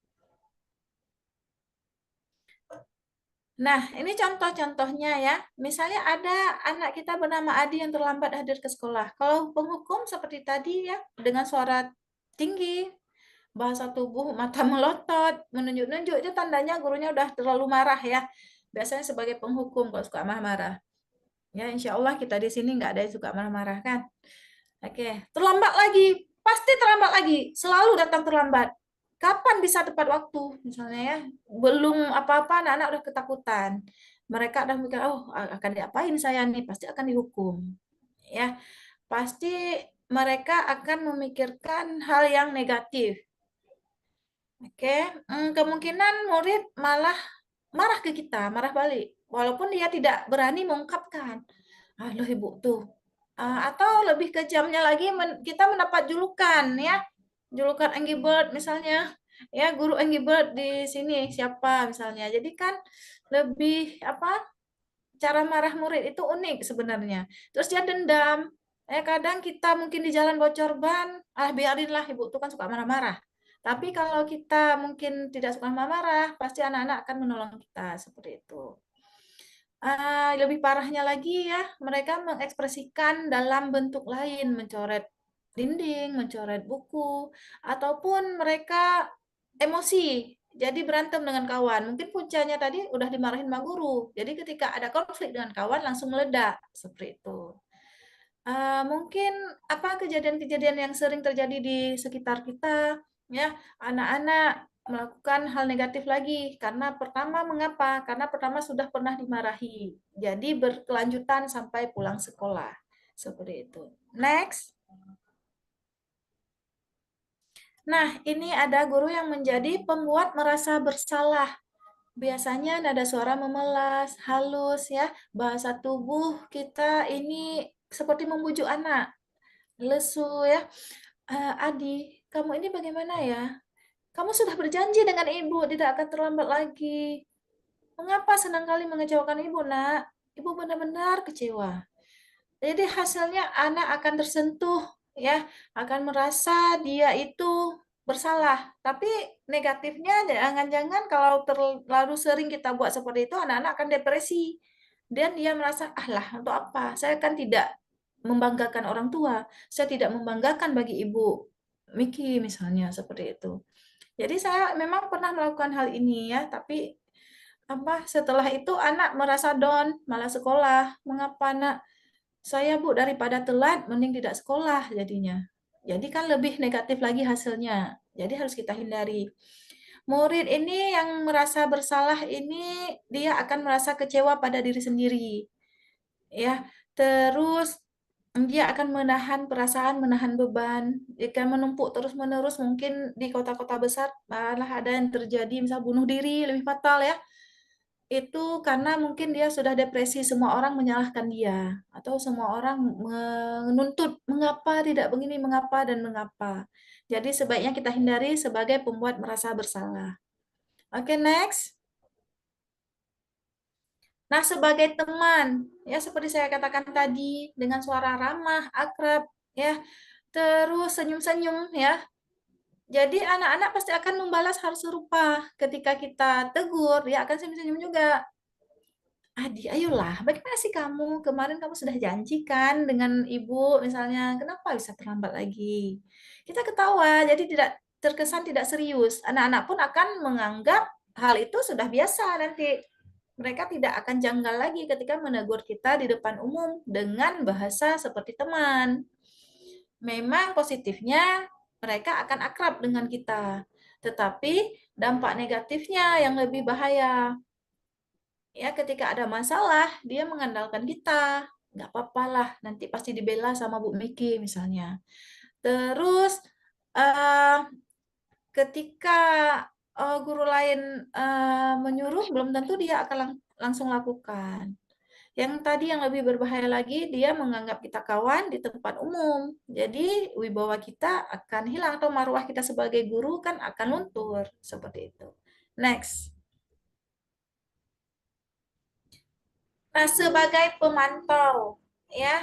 Nah, ini contoh-contohnya ya. Misalnya ada anak kita bernama Adi yang terlambat hadir ke sekolah. Kalau penghukum seperti tadi ya, dengan suara tinggi, bahasa tubuh, mata melotot, menunjuk-nunjuk, itu tandanya gurunya udah terlalu marah ya. Biasanya sebagai penghukum kalau suka marah-marah. Ya, insya Allah kita di sini nggak ada yang suka marah-marah kan. Oke, terlambat lagi. Pasti terlambat lagi. Selalu datang terlambat. Kapan bisa tepat waktu? Misalnya ya, belum apa-apa anak-anak udah ketakutan. Mereka udah mikir, oh akan diapain saya nih? Pasti akan dihukum. Ya, pasti mereka akan memikirkan hal yang negatif. Oke, kemungkinan murid malah marah ke kita, marah balik. Walaupun dia tidak berani mengungkapkan. Loh ibu tuh. Atau lebih kejamnya lagi kita mendapat julukan ya. Julukan Angry Bird misalnya. Ya, guru Angry Bird di sini siapa misalnya. Jadi kan lebih cara marah murid itu unik sebenarnya. Terus dia dendam. Kadang kita mungkin di jalan bocor ban, biarinlah, ibu tuh kan suka marah-marah. Tapi kalau kita mungkin tidak suka marah-marah, pasti anak-anak akan menolong kita seperti itu. Lebih parahnya lagi ya, mereka mengekspresikan dalam bentuk lain, mencoret dinding, mencoret buku, ataupun mereka emosi, jadi berantem dengan kawan. Mungkin puncanya tadi udah dimarahin sama guru, jadi ketika ada konflik dengan kawan langsung meledak, seperti itu. Mungkin apa kejadian-kejadian yang sering terjadi di sekitar kita, ya, anak-anak melakukan hal negatif lagi karena pertama mengapa? Karena pertama sudah pernah dimarahi. Jadi berkelanjutan sampai pulang sekolah. Seperti itu. Next. Nah, ini ada guru yang menjadi pembuat merasa bersalah. Biasanya nada suara memelas, halus ya, bahasa tubuh kita ini seperti membujuk anak. Lesu ya. Adi, kamu ini bagaimana ya? Kamu sudah berjanji dengan ibu tidak akan terlambat lagi. Mengapa senang kali mengecewakan ibu, nak? Ibu benar-benar kecewa. Jadi hasilnya anak akan tersentuh, ya, akan merasa dia itu bersalah. Tapi negatifnya jangan-jangan kalau terlalu sering kita buat seperti itu, anak-anak akan depresi. Dan dia merasa, ah lah, untuk apa? Saya kan tidak membanggakan orang tua. Saya tidak membanggakan bagi ibu Miki misalnya seperti itu. Jadi saya memang pernah melakukan hal ini ya, tapi setelah itu anak merasa down, malah sekolah. Mengapa, nak? Saya, Bu, daripada telat mending tidak sekolah jadinya. Jadi kan lebih negatif lagi hasilnya. Jadi harus kita hindari. Murid ini yang merasa bersalah ini dia akan merasa kecewa pada diri sendiri. Ya, terus dia akan menahan perasaan, menahan beban, jika menumpuk terus-menerus mungkin di kota-kota besar malah ada yang terjadi misal bunuh diri lebih fatal ya. Itu karena mungkin dia sudah depresi, semua orang menyalahkan dia atau semua orang menuntut mengapa tidak begini, mengapa dan mengapa. Jadi sebaiknya kita hindari sebagai pembuat merasa bersalah. Oke, next. Nah, sebagai teman, ya seperti saya katakan tadi, dengan suara ramah, akrab, ya, terus senyum-senyum, ya. Jadi anak-anak pasti akan membalas hal serupa. Ketika kita tegur, dia akan senyum-senyum juga. Adi, ayolah, bagaimana sih kamu? Kemarin kamu sudah janjikan dengan ibu, misalnya, kenapa bisa terlambat lagi? Kita ketawa, jadi tidak terkesan tidak serius. Anak-anak pun akan menganggap hal itu sudah biasa nanti. Mereka tidak akan janggal lagi ketika menegur kita di depan umum dengan bahasa seperti teman. Memang positifnya mereka akan akrab dengan kita. Tetapi dampak negatifnya yang lebih bahaya. Ya, ketika ada masalah, dia mengandalkan kita. Nggak apa-apa lah, nanti pasti dibela sama Bu Miki misalnya. Terus, eh, ketika guru lain menyuruh, belum tentu dia akan langsung lakukan. Yang tadi yang lebih berbahaya lagi, dia menganggap kita kawan di tempat umum. Jadi wibawa kita akan hilang atau marwah kita sebagai guru kan akan luntur. Seperti itu. Next. Nah, sebagai pemantau, ya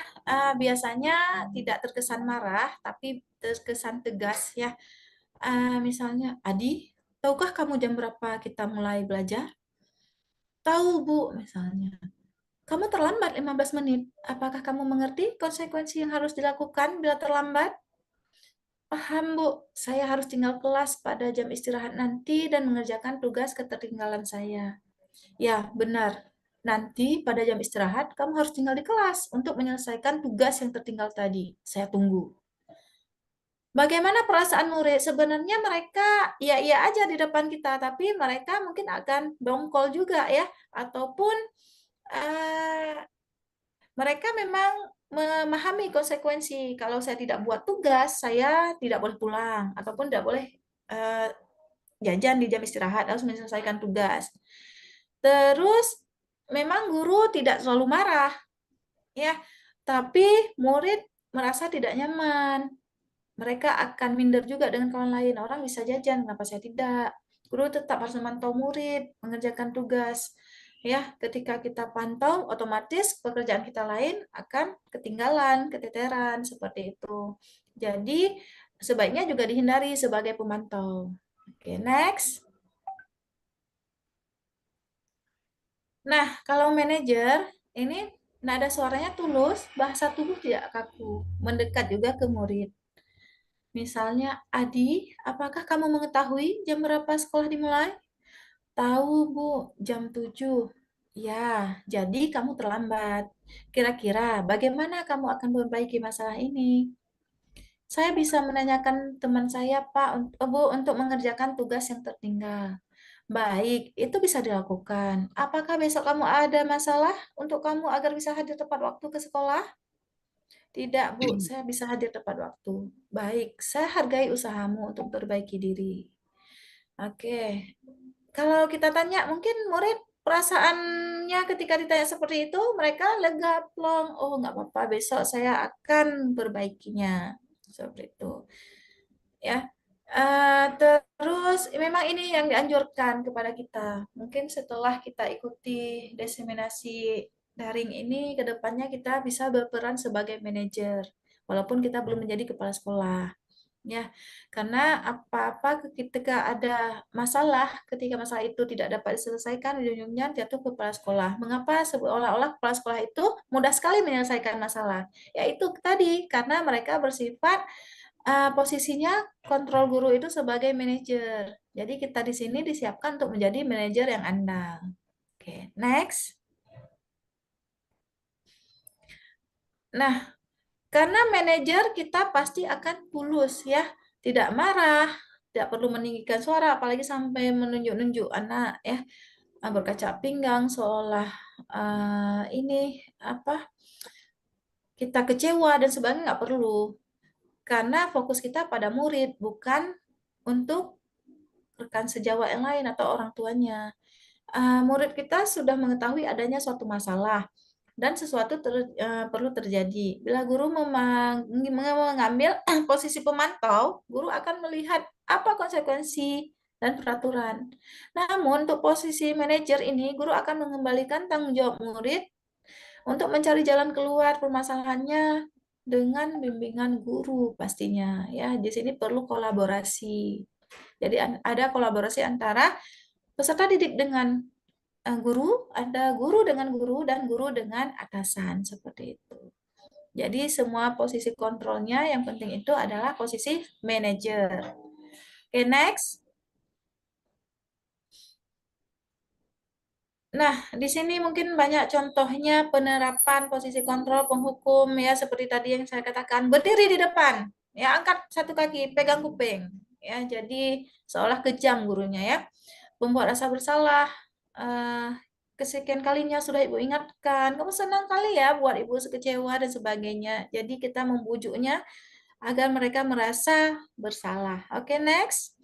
biasanya tidak terkesan marah, tapi terkesan tegas ya. Misalnya, Adi, tahukah kamu jam berapa kita mulai belajar? Tahu, Bu, misalnya. Kamu terlambat 15 menit. Apakah kamu mengerti konsekuensi yang harus dilakukan bila terlambat? Paham, Bu. Saya harus tinggal kelas pada jam istirahat nanti dan mengerjakan tugas ketertinggalan saya. Ya, benar. Nanti pada jam istirahat, kamu harus tinggal di kelas untuk menyelesaikan tugas yang tertinggal tadi. Saya tunggu. Bagaimana perasaan murid? Sebenarnya mereka iya-iya aja di depan kita, tapi mereka mungkin akan dongkol juga ya, ataupun mereka memang memahami konsekuensi. Kalau saya tidak buat tugas, saya tidak boleh pulang, ataupun tidak boleh jajan di jam istirahat, harus menyelesaikan tugas. Terus, memang guru tidak selalu marah, ya, tapi murid merasa tidak nyaman. Mereka akan minder juga dengan kawan lain. Orang bisa jajan, kenapa saya tidak? Guru tetap harus memantau murid, mengerjakan tugas. Ya, ketika kita pantau, otomatis pekerjaan kita lain akan ketinggalan, keteteran, seperti itu. Jadi, sebaiknya juga dihindari sebagai pemantau. Oke, next. Nah, kalau manajer, ini nada suaranya tulus, bahasa tubuh tidak kaku, mendekat juga ke murid. Misalnya, Adi, apakah kamu mengetahui jam berapa sekolah dimulai? Tahu, Bu, jam 7. Ya, jadi kamu terlambat. Kira-kira bagaimana kamu akan memperbaiki masalah ini? Saya bisa menanyakan teman saya, Pak, Bu, untuk mengerjakan tugas yang tertinggal. Baik, itu bisa dilakukan. Apakah besok kamu ada masalah untuk kamu agar bisa hadir tepat waktu ke sekolah? Tidak, Bu, saya bisa hadir tepat waktu. Baik, saya hargai usahamu untuk perbaiki diri. Oke, kalau kita tanya, mungkin murid perasaannya ketika ditanya seperti itu, mereka lega, plong. Oh, nggak apa-apa, besok saya akan perbaikinya. Seperti itu. Ya, terus memang ini yang dianjurkan kepada kita. Mungkin setelah kita ikuti diseminasi daring ini, ke depannya kita bisa berperan sebagai manajer, walaupun kita belum menjadi kepala sekolah. Ya, karena apa-apa ketika ada masalah, ketika masalah itu tidak dapat diselesaikan, ujung-ujungnya jatuh ke kepala sekolah. Mengapa seolah-olah kepala sekolah itu mudah sekali menyelesaikan masalah? Yaitu tadi, karena mereka bersifat posisinya kontrol guru itu sebagai manajer. Jadi kita di sini disiapkan untuk menjadi manajer yang andal. Oke, next. Nah, karena manajer kita pasti akan tulus ya, tidak marah, tidak perlu meninggikan suara, apalagi sampai menunjuk-nunjuk anak ya, berkaca pinggang seolah ini apa kita kecewa dan sebagainya, nggak perlu. Karena fokus kita pada murid, bukan untuk rekan sejawat yang lain atau orang tuanya. Murid kita sudah mengetahui adanya suatu masalah dan sesuatu perlu terjadi. Bila guru mengambil posisi pemantau, guru akan melihat apa konsekuensi dan peraturan. Namun untuk posisi manajer ini, guru akan mengembalikan tanggung jawab murid untuk mencari jalan keluar permasalahannya dengan bimbingan guru pastinya. Ya, di sini perlu kolaborasi. Jadi ada kolaborasi antara peserta didik dengan guru, ada guru dengan guru, dan guru dengan atasan, seperti itu. Jadi semua posisi kontrolnya yang penting itu adalah posisi manajer. Oke, next. Nah, di sini mungkin banyak contohnya penerapan posisi kontrol penghukum ya, seperti tadi yang saya katakan, berdiri di depan, ya angkat satu kaki, pegang kuping, ya, jadi seolah kejam gurunya ya. Membuat rasa bersalah, eh, kesekian kalinya sudah ibu ingatkan, kamu senang kali ya buat ibu sekecewa dan sebagainya. Jadi kita membujuknya agar mereka merasa bersalah. Oke, next.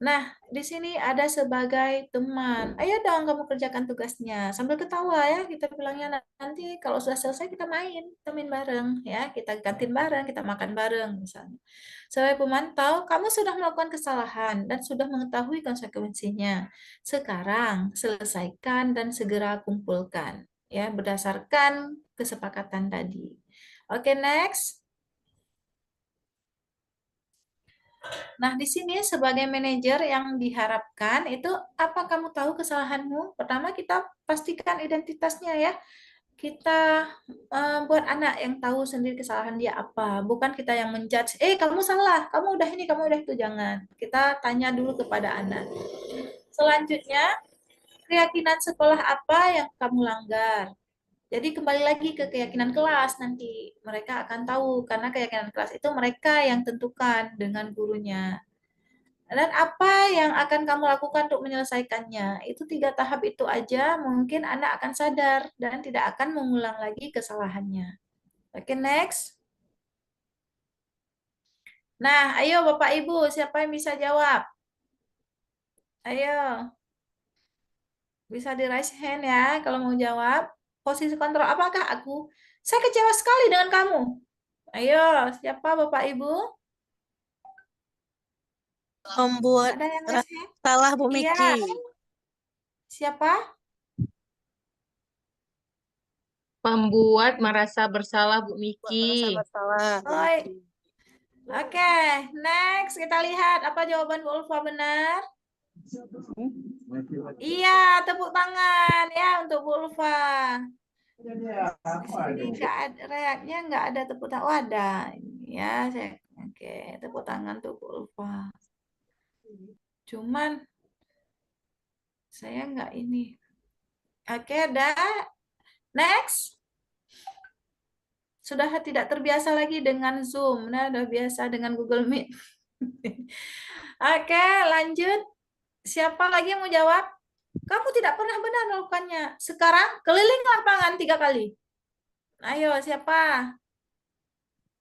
Nah, di sini ada sebagai teman. Ayo dong kamu kerjakan tugasnya. Sambil ketawa ya, kita bilangnya nanti kalau sudah selesai kita main bareng ya. Kita kantin bareng, kita makan bareng misalnya. Sebagai pemantau, kamu sudah melakukan kesalahan dan sudah mengetahui konsekuensinya. Sekarang selesaikan dan segera kumpulkan ya berdasarkan kesepakatan tadi. Oke, next. Nah, di sini sebagai manajer yang diharapkan itu apa kamu tahu kesalahanmu? Pertama kita pastikan identitasnya ya. Kita buat anak yang tahu sendiri kesalahan dia apa. Bukan kita yang menjudge, kamu salah, kamu udah ini, kamu udah itu. Jangan. Kita tanya dulu kepada anak. Selanjutnya, keyakinan sekolah apa yang kamu langgar? Jadi kembali lagi ke keyakinan kelas nanti. Mereka akan tahu karena keyakinan kelas itu mereka yang tentukan dengan gurunya. Dan apa yang akan kamu lakukan untuk menyelesaikannya? Itu 3 tahap itu aja, mungkin anak akan sadar dan tidak akan mengulang lagi kesalahannya. Oke, next. Nah, ayo Bapak Ibu, siapa yang bisa jawab? Ayo, bisa di raise hand ya kalau mau jawab. Posisi kontrol apakah aku? Saya kecewa sekali dengan kamu. Ayo, siapa Bapak Ibu? Membuat Ada yang raise hand? salah Bu Iya. Miki. Siapa? Membuat merasa bersalah Bu Miki. Oh, oke. Next kita lihat apa jawaban Bu Ulfa benar. Iya, tepuk tangan ya untuk Bu Ulfa. Di sini nggak ada reaknya, nggak ada tepuk tangan. Oh, ada. Ya, oke, tepuk tangan untuk Bu Ulfa. Cuman saya nggak ini. Oke, ada. Next. Sudah tidak terbiasa lagi dengan Zoom. Nah, udah biasa dengan Google Meet. Oke, lanjut. Siapa lagi yang mau jawab? Kamu tidak pernah benar melakukannya. Sekarang keliling lapangan 3 kali. Ayo, siapa?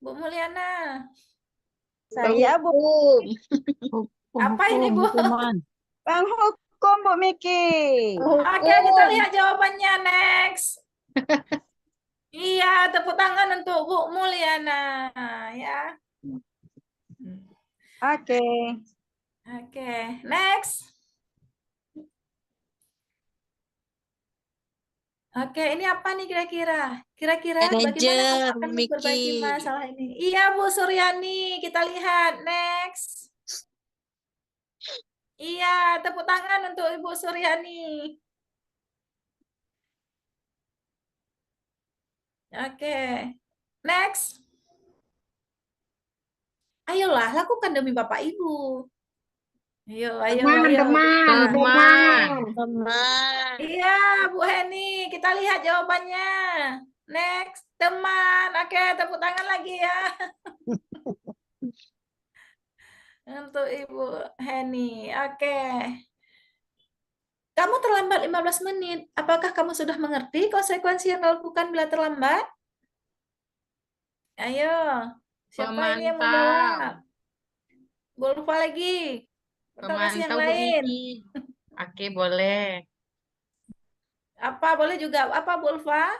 Bu Mulyana. Saya Hukum. Apa ini, Bu? Bang Hukum, Bu Miki. Oke, kita lihat jawabannya. Next. Iya, tepuk tangan untuk Bu Mulyana. Ya. Oke. Oke, next. Oke, ini apa nih kira-kira? Kira-kira bagaimana kamu Manajer, akan Bu memperbaiki Miki. masalah ini? Iya, Bu Suryani. Kita lihat. Next. Iya, tepuk tangan untuk Ibu Suryani. Oke. Next. Ayolah, Lakukan demi Bapak Ibu. Ayo, ayo, Teman, ayo. Teman. Iya, Bu Heni. Kita lihat jawabannya. Next. Teman. Oke, tepuk tangan lagi ya. Untuk Ibu Heni. Oke. Kamu terlambat 15 menit. Apakah kamu sudah mengerti konsekuensi yang dilakukan bila terlambat? Ayo. Siapa ini yang mau jawab? Boleh lupa lagi. Atau masih yang Pemantau Bu lain? Miki. Oke, boleh. Apa boleh juga apa Bu Ulfa?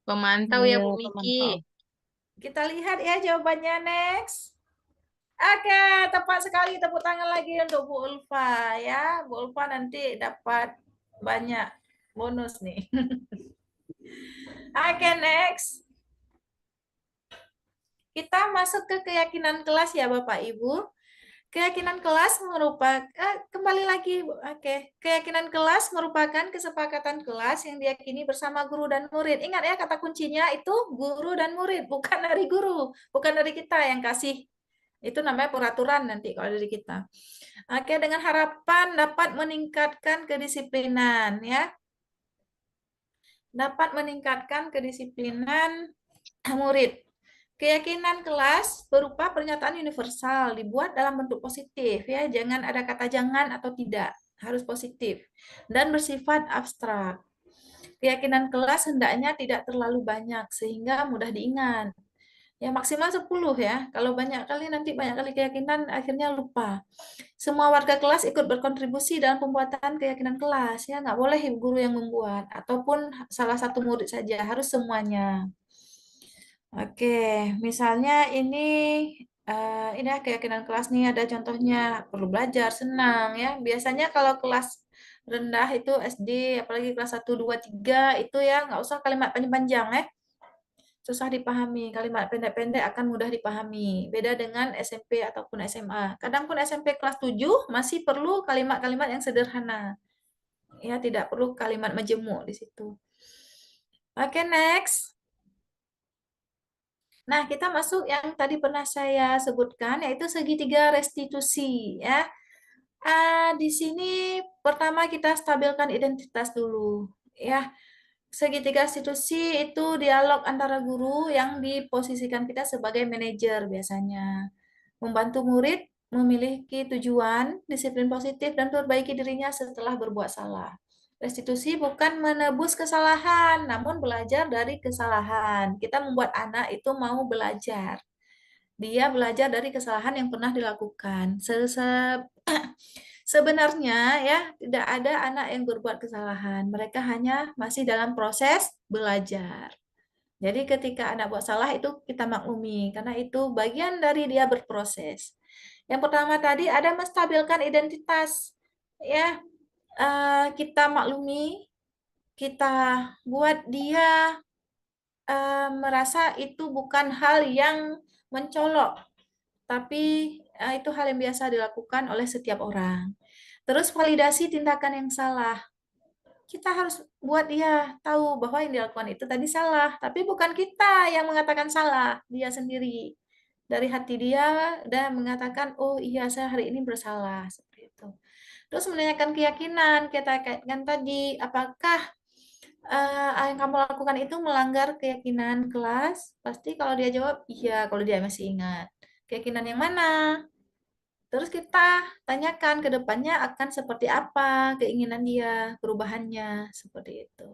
Pemantau ya Bu Miki. Kita lihat ya jawabannya. Next. Oke, tepat sekali. Tepuk tangan lagi untuk Bu Ulfa ya. Bu Ulfa nanti dapat banyak bonus nih. Oke, next. Kita masuk ke keyakinan kelas ya Bapak Ibu. Keyakinan kelas merupakan kembali lagi, oke. Keyakinan kelas merupakan kesepakatan kelas yang diyakini bersama guru dan murid. Ingat ya, kata kuncinya itu guru dan murid, bukan dari guru, bukan dari kita yang kasih. Itu namanya peraturan nanti kalau dari kita. Oke, dengan harapan dapat meningkatkan kedisiplinan ya. Dapat meningkatkan kedisiplinan murid. Keyakinan kelas berupa pernyataan universal, dibuat dalam bentuk positif ya, jangan ada kata jangan atau tidak, harus positif dan bersifat abstrak. Keyakinan kelas hendaknya tidak terlalu banyak sehingga mudah diingat. Ya maksimal 10 ya. Kalau banyak kali nanti banyak kali keyakinan akhirnya lupa. Semua warga kelas ikut berkontribusi dalam pembuatan keyakinan kelas ya, nggak boleh guru yang membuat ataupun salah satu murid saja, harus semuanya. Oke, misalnya ini ya keyakinan kelas nih ada contohnya perlu belajar, senang ya. Biasanya kalau kelas rendah itu SD, apalagi kelas 1, 2, 3 itu ya nggak usah kalimat panjang-panjang ya. Susah dipahami, kalimat pendek-pendek akan mudah dipahami. Beda dengan SMP ataupun SMA. Kadang pun SMP kelas 7 masih perlu kalimat-kalimat yang sederhana. Ya, tidak perlu kalimat majemuk di situ. Oke, next. Nah, kita masuk yang tadi pernah saya sebutkan, yaitu segitiga restitusi. Ya. Di sini pertama kita stabilkan identitas dulu. Ya, segitiga restitusi itu dialog antara guru yang diposisikan kita sebagai manajer biasanya. Membantu murid memiliki tujuan, disiplin positif, dan perbaiki dirinya setelah berbuat salah. Restitusi bukan menebus kesalahan, namun belajar dari kesalahan. Kita membuat anak itu mau belajar. Dia belajar dari kesalahan yang pernah dilakukan. Sebenarnya ya, tidak ada anak yang berbuat kesalahan. Mereka hanya masih dalam proses belajar. Jadi ketika anak buat salah itu kita maklumi, karena itu bagian dari dia berproses. Yang pertama tadi ada menstabilkan identitas. Ya, kita maklumi, kita buat dia merasa itu bukan hal yang mencolok, tapi itu hal yang biasa dilakukan oleh setiap orang. Terus validasi tindakan yang salah. Kita harus buat dia tahu bahwa yang dilakukan itu tadi salah, tapi bukan kita yang mengatakan salah, dia sendiri. Dari hati dia dan mengatakan, oh iya saya hari ini bersalah, seperti itu. Terus menanyakan keyakinan, kita kaitkan tadi, apakah yang kamu lakukan itu melanggar keyakinan kelas? Pasti kalau dia jawab, iya, kalau dia masih ingat. Keyakinan yang mana? Terus kita tanyakan ke depannya akan seperti apa keinginan dia, perubahannya, seperti itu.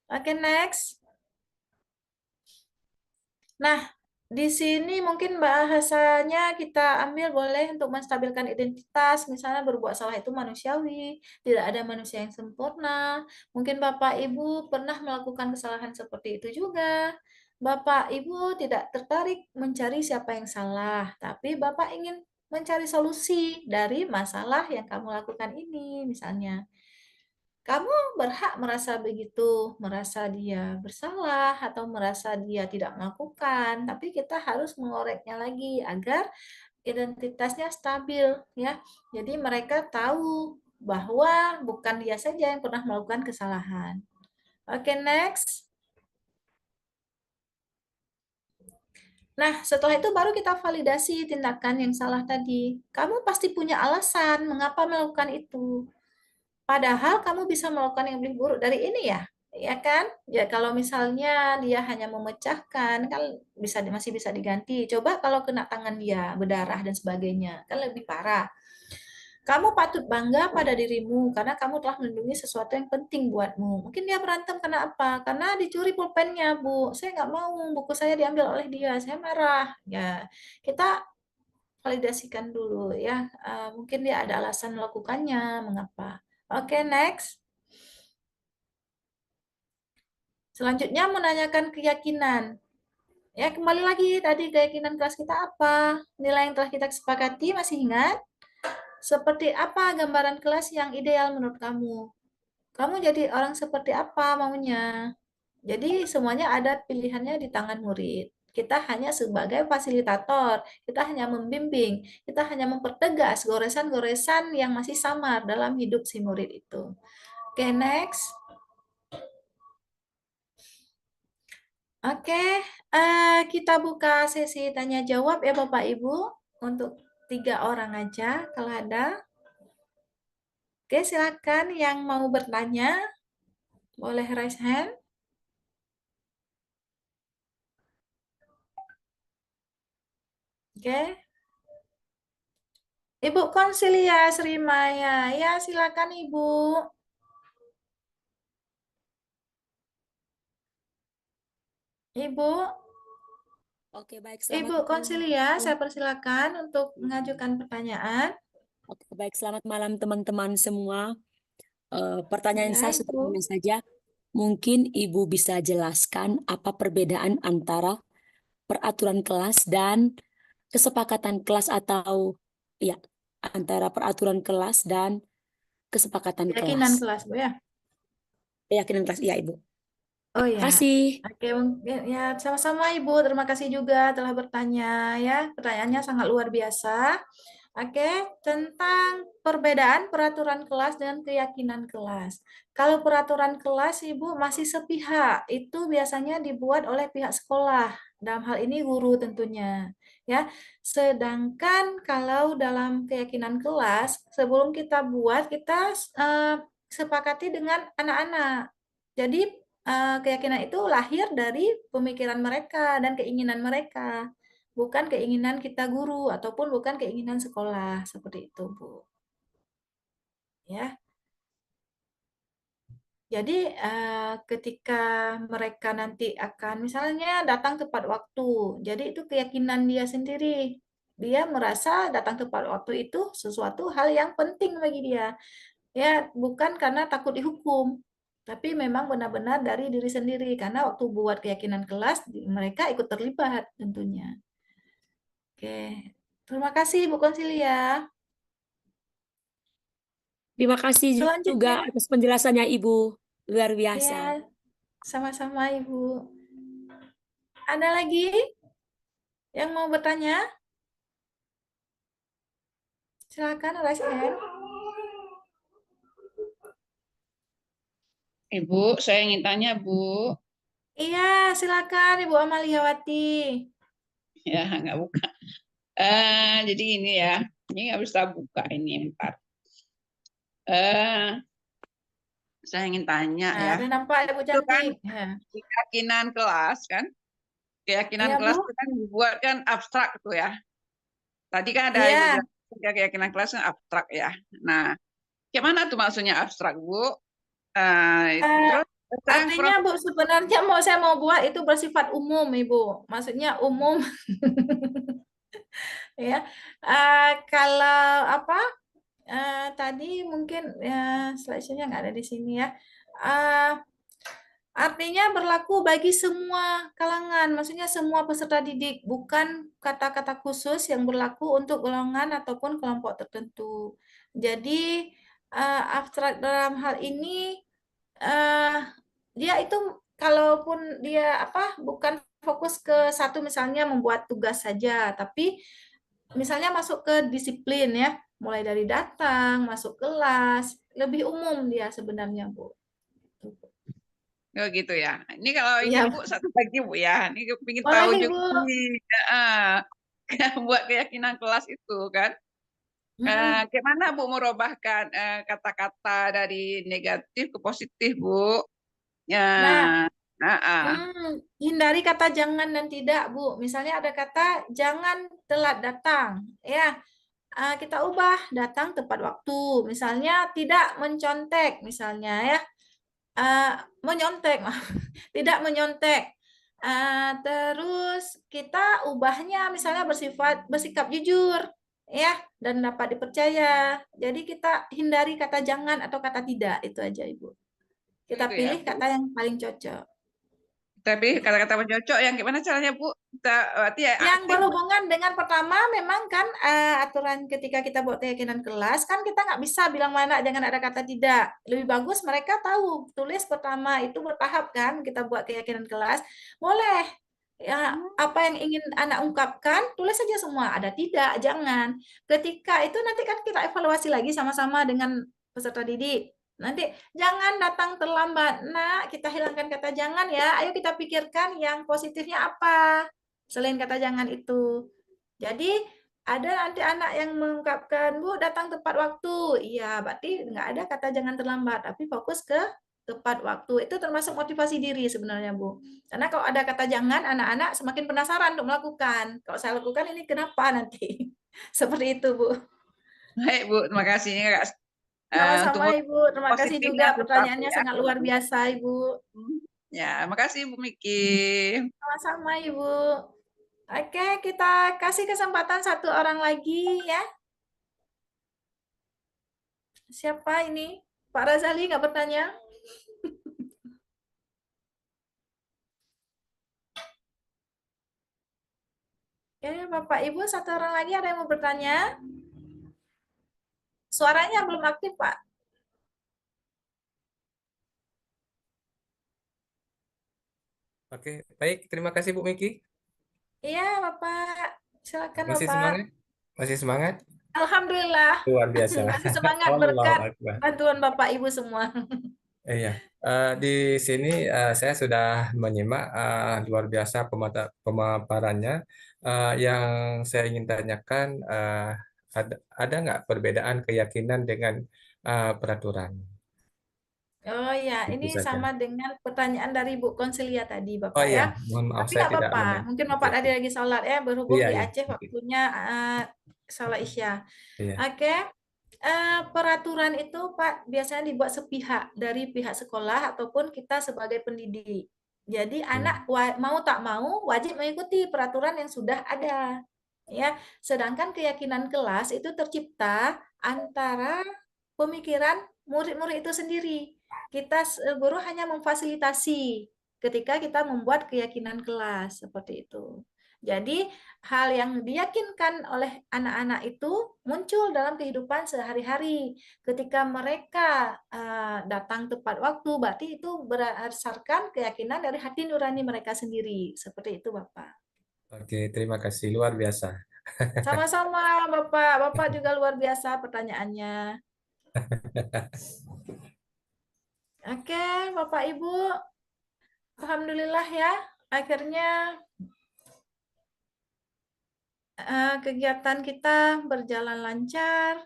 Oke, next. Nah, di sini mungkin bahasanya kita ambil boleh untuk menstabilkan identitas, misalnya berbuat salah itu manusiawi, tidak ada manusia yang sempurna. Mungkin Bapak Ibu pernah melakukan kesalahan seperti itu juga. Bapak Ibu tidak tertarik mencari siapa yang salah, tapi Bapak ingin mencari solusi dari masalah yang kamu lakukan ini, misalnya. Kamu berhak merasa begitu, merasa dia bersalah atau merasa dia tidak melakukan, tapi kita harus mengoreknya lagi agar identitasnya stabil ya. Jadi mereka tahu bahwa bukan dia saja yang pernah melakukan kesalahan. Oke, next. Nah, setelah itu baru kita validasi tindakan yang salah tadi. Kamu pasti punya alasan mengapa melakukan itu. Padahal kamu bisa melakukan yang lebih buruk dari ini ya kan? Ya kalau misalnya dia hanya memecahkan kan masih bisa diganti. Coba kalau kena tangan dia berdarah dan sebagainya, kan lebih parah. Kamu patut bangga pada dirimu karena kamu telah melindungi sesuatu yang penting buatmu. Mungkin dia berantem karena apa? Karena dicuri pulpennya, Bu. Saya nggak mau buku saya diambil oleh dia. Saya marah. Ya, kita validasikan dulu ya. Mungkin dia ada alasan melakukannya, mengapa. Oke, next. Selanjutnya menanyakan keyakinan. Ya, kembali lagi tadi keyakinan kelas kita apa? Nilai yang telah kita sepakati masih ingat? Seperti apa gambaran kelas yang ideal menurut kamu? Kamu jadi orang seperti apa maunya? Jadi semuanya ada pilihannya di tangan murid. Kita hanya sebagai fasilitator, kita hanya membimbing, kita hanya mempertegas goresan-goresan yang masih samar dalam hidup si murid itu. Oke, next. Oke, kita buka sesi tanya jawab ya Bapak Ibu untuk 3 orang aja kalau ada. Oke, silakan yang mau bertanya boleh raise hand. Oke. Ibu Konsilia Srimaya, ya silakan Ibu. Ibu, Oke, baik. Selamat Ibu Konsilia, malam. saya persilakan untuk mengajukan pertanyaan. Oke, baik. Selamat malam teman-teman semua. Pertanyaan Ya, saya Ibu. sederhana saja. Mungkin Ibu bisa jelaskan apa perbedaan antara peraturan kelas dan kesepakatan kelas atau ya antara peraturan kelas dan kesepakatan kelas. Keyakinan kelas, Bu ya. Keyakinan kelas, iya Ibu. Oh Terima ya, kasih. oke, mungkin ya sama-sama Ibu. Terima kasih juga telah bertanya ya. Pertanyaannya sangat luar biasa. Oke, tentang perbedaan peraturan kelas dan keyakinan kelas. Kalau peraturan kelas Ibu masih sepihak, itu biasanya dibuat oleh pihak sekolah. Dalam hal ini guru tentunya, ya. Sedangkan kalau dalam keyakinan kelas, sebelum kita buat kita sepakati dengan anak-anak. Jadi keyakinan itu lahir dari pemikiran mereka dan keinginan mereka, bukan keinginan kita guru ataupun bukan keinginan sekolah, seperti itu, Bu. Ya. Jadi ketika mereka nanti akan misalnya datang tepat waktu, jadi itu keyakinan dia sendiri. Dia merasa datang tepat waktu itu sesuatu hal yang penting bagi dia. Ya, bukan karena takut dihukum, tapi memang benar-benar dari diri sendiri karena waktu buat keyakinan kelas mereka ikut terlibat tentunya. Oke. Terima kasih Bu Konsilia. Terima kasih juga Selanjutnya, atas penjelasannya Ibu. Luar biasa. ya, sama-sama Ibu. Ada lagi yang mau bertanya? Silakan raise hand. Ibu, saya ingin tanya, Bu. Iya, silakan Ibu Amaliawati. Ya, nggak buka. Jadi ini ya, ini nggak bisa buka ini, bentar. Eh, saya ingin tanya Nah, ya, ada nampak Ibu itu kan cantik. Ya. keyakinan kelas kan, keyakinan Iya, Bu. kelas itu kan dibuat kan abstrak tuh ya. Tadi kan ada Ibu Iya. bilang keyakinan kelas kan abstrak ya. Nah, gimana tuh maksudnya abstrak, Bu? Eh, Terus saya artinya Bu, sebenarnya saya mau buat itu bersifat umum, Ibu. Maksudnya umum. Ya. Kalau apa? Tadi mungkin ya slide-nya nggak ada di sini ya. Eh, Artinya berlaku bagi semua kalangan, maksudnya semua peserta didik, bukan kata-kata khusus yang berlaku untuk golongan ataupun kelompok tertentu. Jadi abstrak dalam hal ini dia itu kalaupun dia bukan fokus ke satu misalnya membuat tugas saja, tapi misalnya masuk ke disiplin ya, mulai dari datang, masuk kelas, lebih umum dia sebenarnya, Bu. oh gitu ya. Ini kalau ini Iya, Bu satu lagi Bu ya. Ini ingin tahu boleh juga Ibu. nih. Buat keyakinan kelas itu kan. Mm-mm. Gimana Bu merubahkan kata-kata dari negatif ke positif Bu? Ya, Nah, ah. hindari kata jangan dan tidak, Bu. Misalnya ada kata jangan telat datang, ya. Kita ubah datang tepat waktu. Misalnya tidak mencontek, misalnya ya. Menyontek, tidak menyontek. Terus kita ubahnya misalnya bersikap jujur, ya, dan dapat dipercaya. Jadi kita hindari kata jangan atau kata tidak, itu aja, Ibu. Kita Gitu ya pilih Bu. kata yang paling cocok. Tapi kata-kata mencocok yang gimana caranya Bu? Kita berarti ya Yang aktif. berhubungan dengan pertama memang kan aturan ketika kita buat keyakinan kelas kan kita nggak bisa bilang mana jangan ada kata tidak. Lebih bagus mereka tahu tulis pertama itu bertahap kan kita buat keyakinan kelas. Boleh ya apa yang ingin anak ungkapkan tulis saja semua ada tidak jangan. Ketika itu nanti kan kita evaluasi lagi sama-sama dengan peserta didik. Nanti jangan datang terlambat. Nah, kita hilangkan kata jangan ya. Ayo kita pikirkan yang positifnya apa selain kata jangan itu. Jadi ada nanti anak yang mengungkapkan, Bu datang tepat waktu. Iya, berarti nggak ada kata jangan terlambat, tapi fokus ke tepat waktu. Itu termasuk motivasi diri sebenarnya, Bu. Karena kalau ada kata jangan, anak-anak semakin penasaran untuk melakukan. Kalau saya lakukan ini kenapa nanti? Seperti itu, Bu. Baik Bu, terima kasih. Ini agak, untuk Sama-sama, Ibu. Terima kasih positifnya juga susah Bu pertanyaannya ya. sangat luar biasa, Ibu. Ya, makasih Bu Miki. Sama-sama, Ibu. Oke, kita kasih kesempatan satu orang lagi ya. Siapa ini? Pak Razali nggak bertanya? Oke, Bapak Ibu, satu orang lagi ada yang mau bertanya? Suaranya belum aktif, Pak. Oke, baik. Terima kasih Bu Miki. Iya, Bapak. Silakan, Masih Bapak. semangat? Masih semangat? Alhamdulillah. Luar biasa. Masih semangat Allahu berkat Akbar. bantuan Bapak Ibu semua. Iya. Di sini saya sudah menyimak luar biasa pemaparannya. Yang saya ingin tanyakan, ada nggak perbedaan keyakinan dengan peraturan? Oh ya, Itu ini saja. sama dengan pertanyaan dari Bu Konsilia tadi, Oh Bapak iya, ya. mohon maaf Tapi saya nggak tidak apa-apa. mendengar. Mungkin Oke, Bapak tadi oke. lagi sholat ya, berhubung Iya, di iya. Aceh Oke. waktunya sholat Isya. Iya. Oke, peraturan itu Pak biasanya dibuat sepihak dari pihak sekolah ataupun kita sebagai pendidik. Jadi Iya. anak mau tak mau wajib mengikuti peraturan yang sudah ada. Ya, sedangkan keyakinan kelas itu tercipta antara pemikiran murid-murid itu sendiri. Kita guru hanya memfasilitasi ketika kita membuat keyakinan kelas seperti itu. Jadi, hal yang diyakinkan oleh anak-anak itu muncul dalam kehidupan sehari-hari. Ketika mereka datang tepat waktu, berarti itu berdasarkan keyakinan dari hati nurani mereka sendiri. Seperti itu, Bapak. Oke, terima kasih. Luar biasa. Sama-sama, Bapak. Bapak juga luar biasa pertanyaannya. Oke, Bapak Ibu. Alhamdulillah ya, akhirnya kegiatan kita berjalan lancar.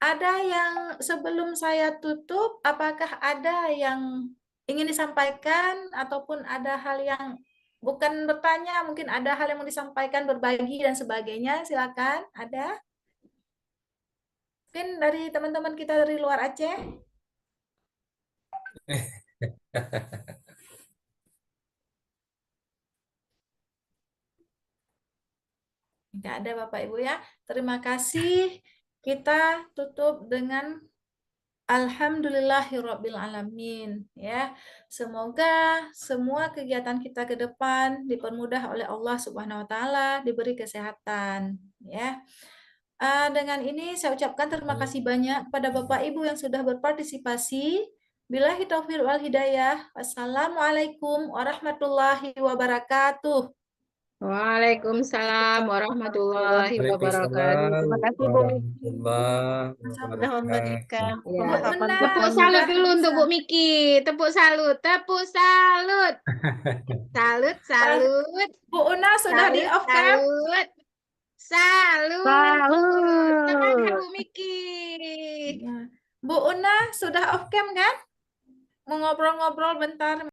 Ada yang sebelum saya tutup, apakah ada yang ingin disampaikan ataupun ada hal yang bukan bertanya, mungkin ada hal yang mau disampaikan, berbagi dan sebagainya, silakan. Ada? Mungkin dari teman-teman kita dari luar Aceh? Tidak ada Bapak Ibu ya. Terima kasih. Kita tutup dengan Alhamdulillahirabbil alamin ya. Semoga semua kegiatan kita ke depan dipermudah oleh Allah Subhanahu wa taala, diberi kesehatan ya. Dengan ini saya ucapkan terima kasih banyak kepada Bapak Ibu yang sudah berpartisipasi. Billahi taufiq wal hidayah. Wassalamualaikum warahmatullahi wabarakatuh. Waalaikumsalam warahmatullahi wabarakatuh. Waalaikumsalam Terima kasih Bu Miki warahmatullahi sudah memberikan wabarakatuh. Ya. pemahaman Una, Tepuk kami. salut dulu bisa. untuk Bu Miki. Tepuk salut, tepuk salut. Salut, salut. Bu Una sudah di Salut, off cam? salut. Salut. Semangat Salut. Bu Miki. Ya. Bu Una sudah off cam kan? Mau ngobrol-ngobrol bentar.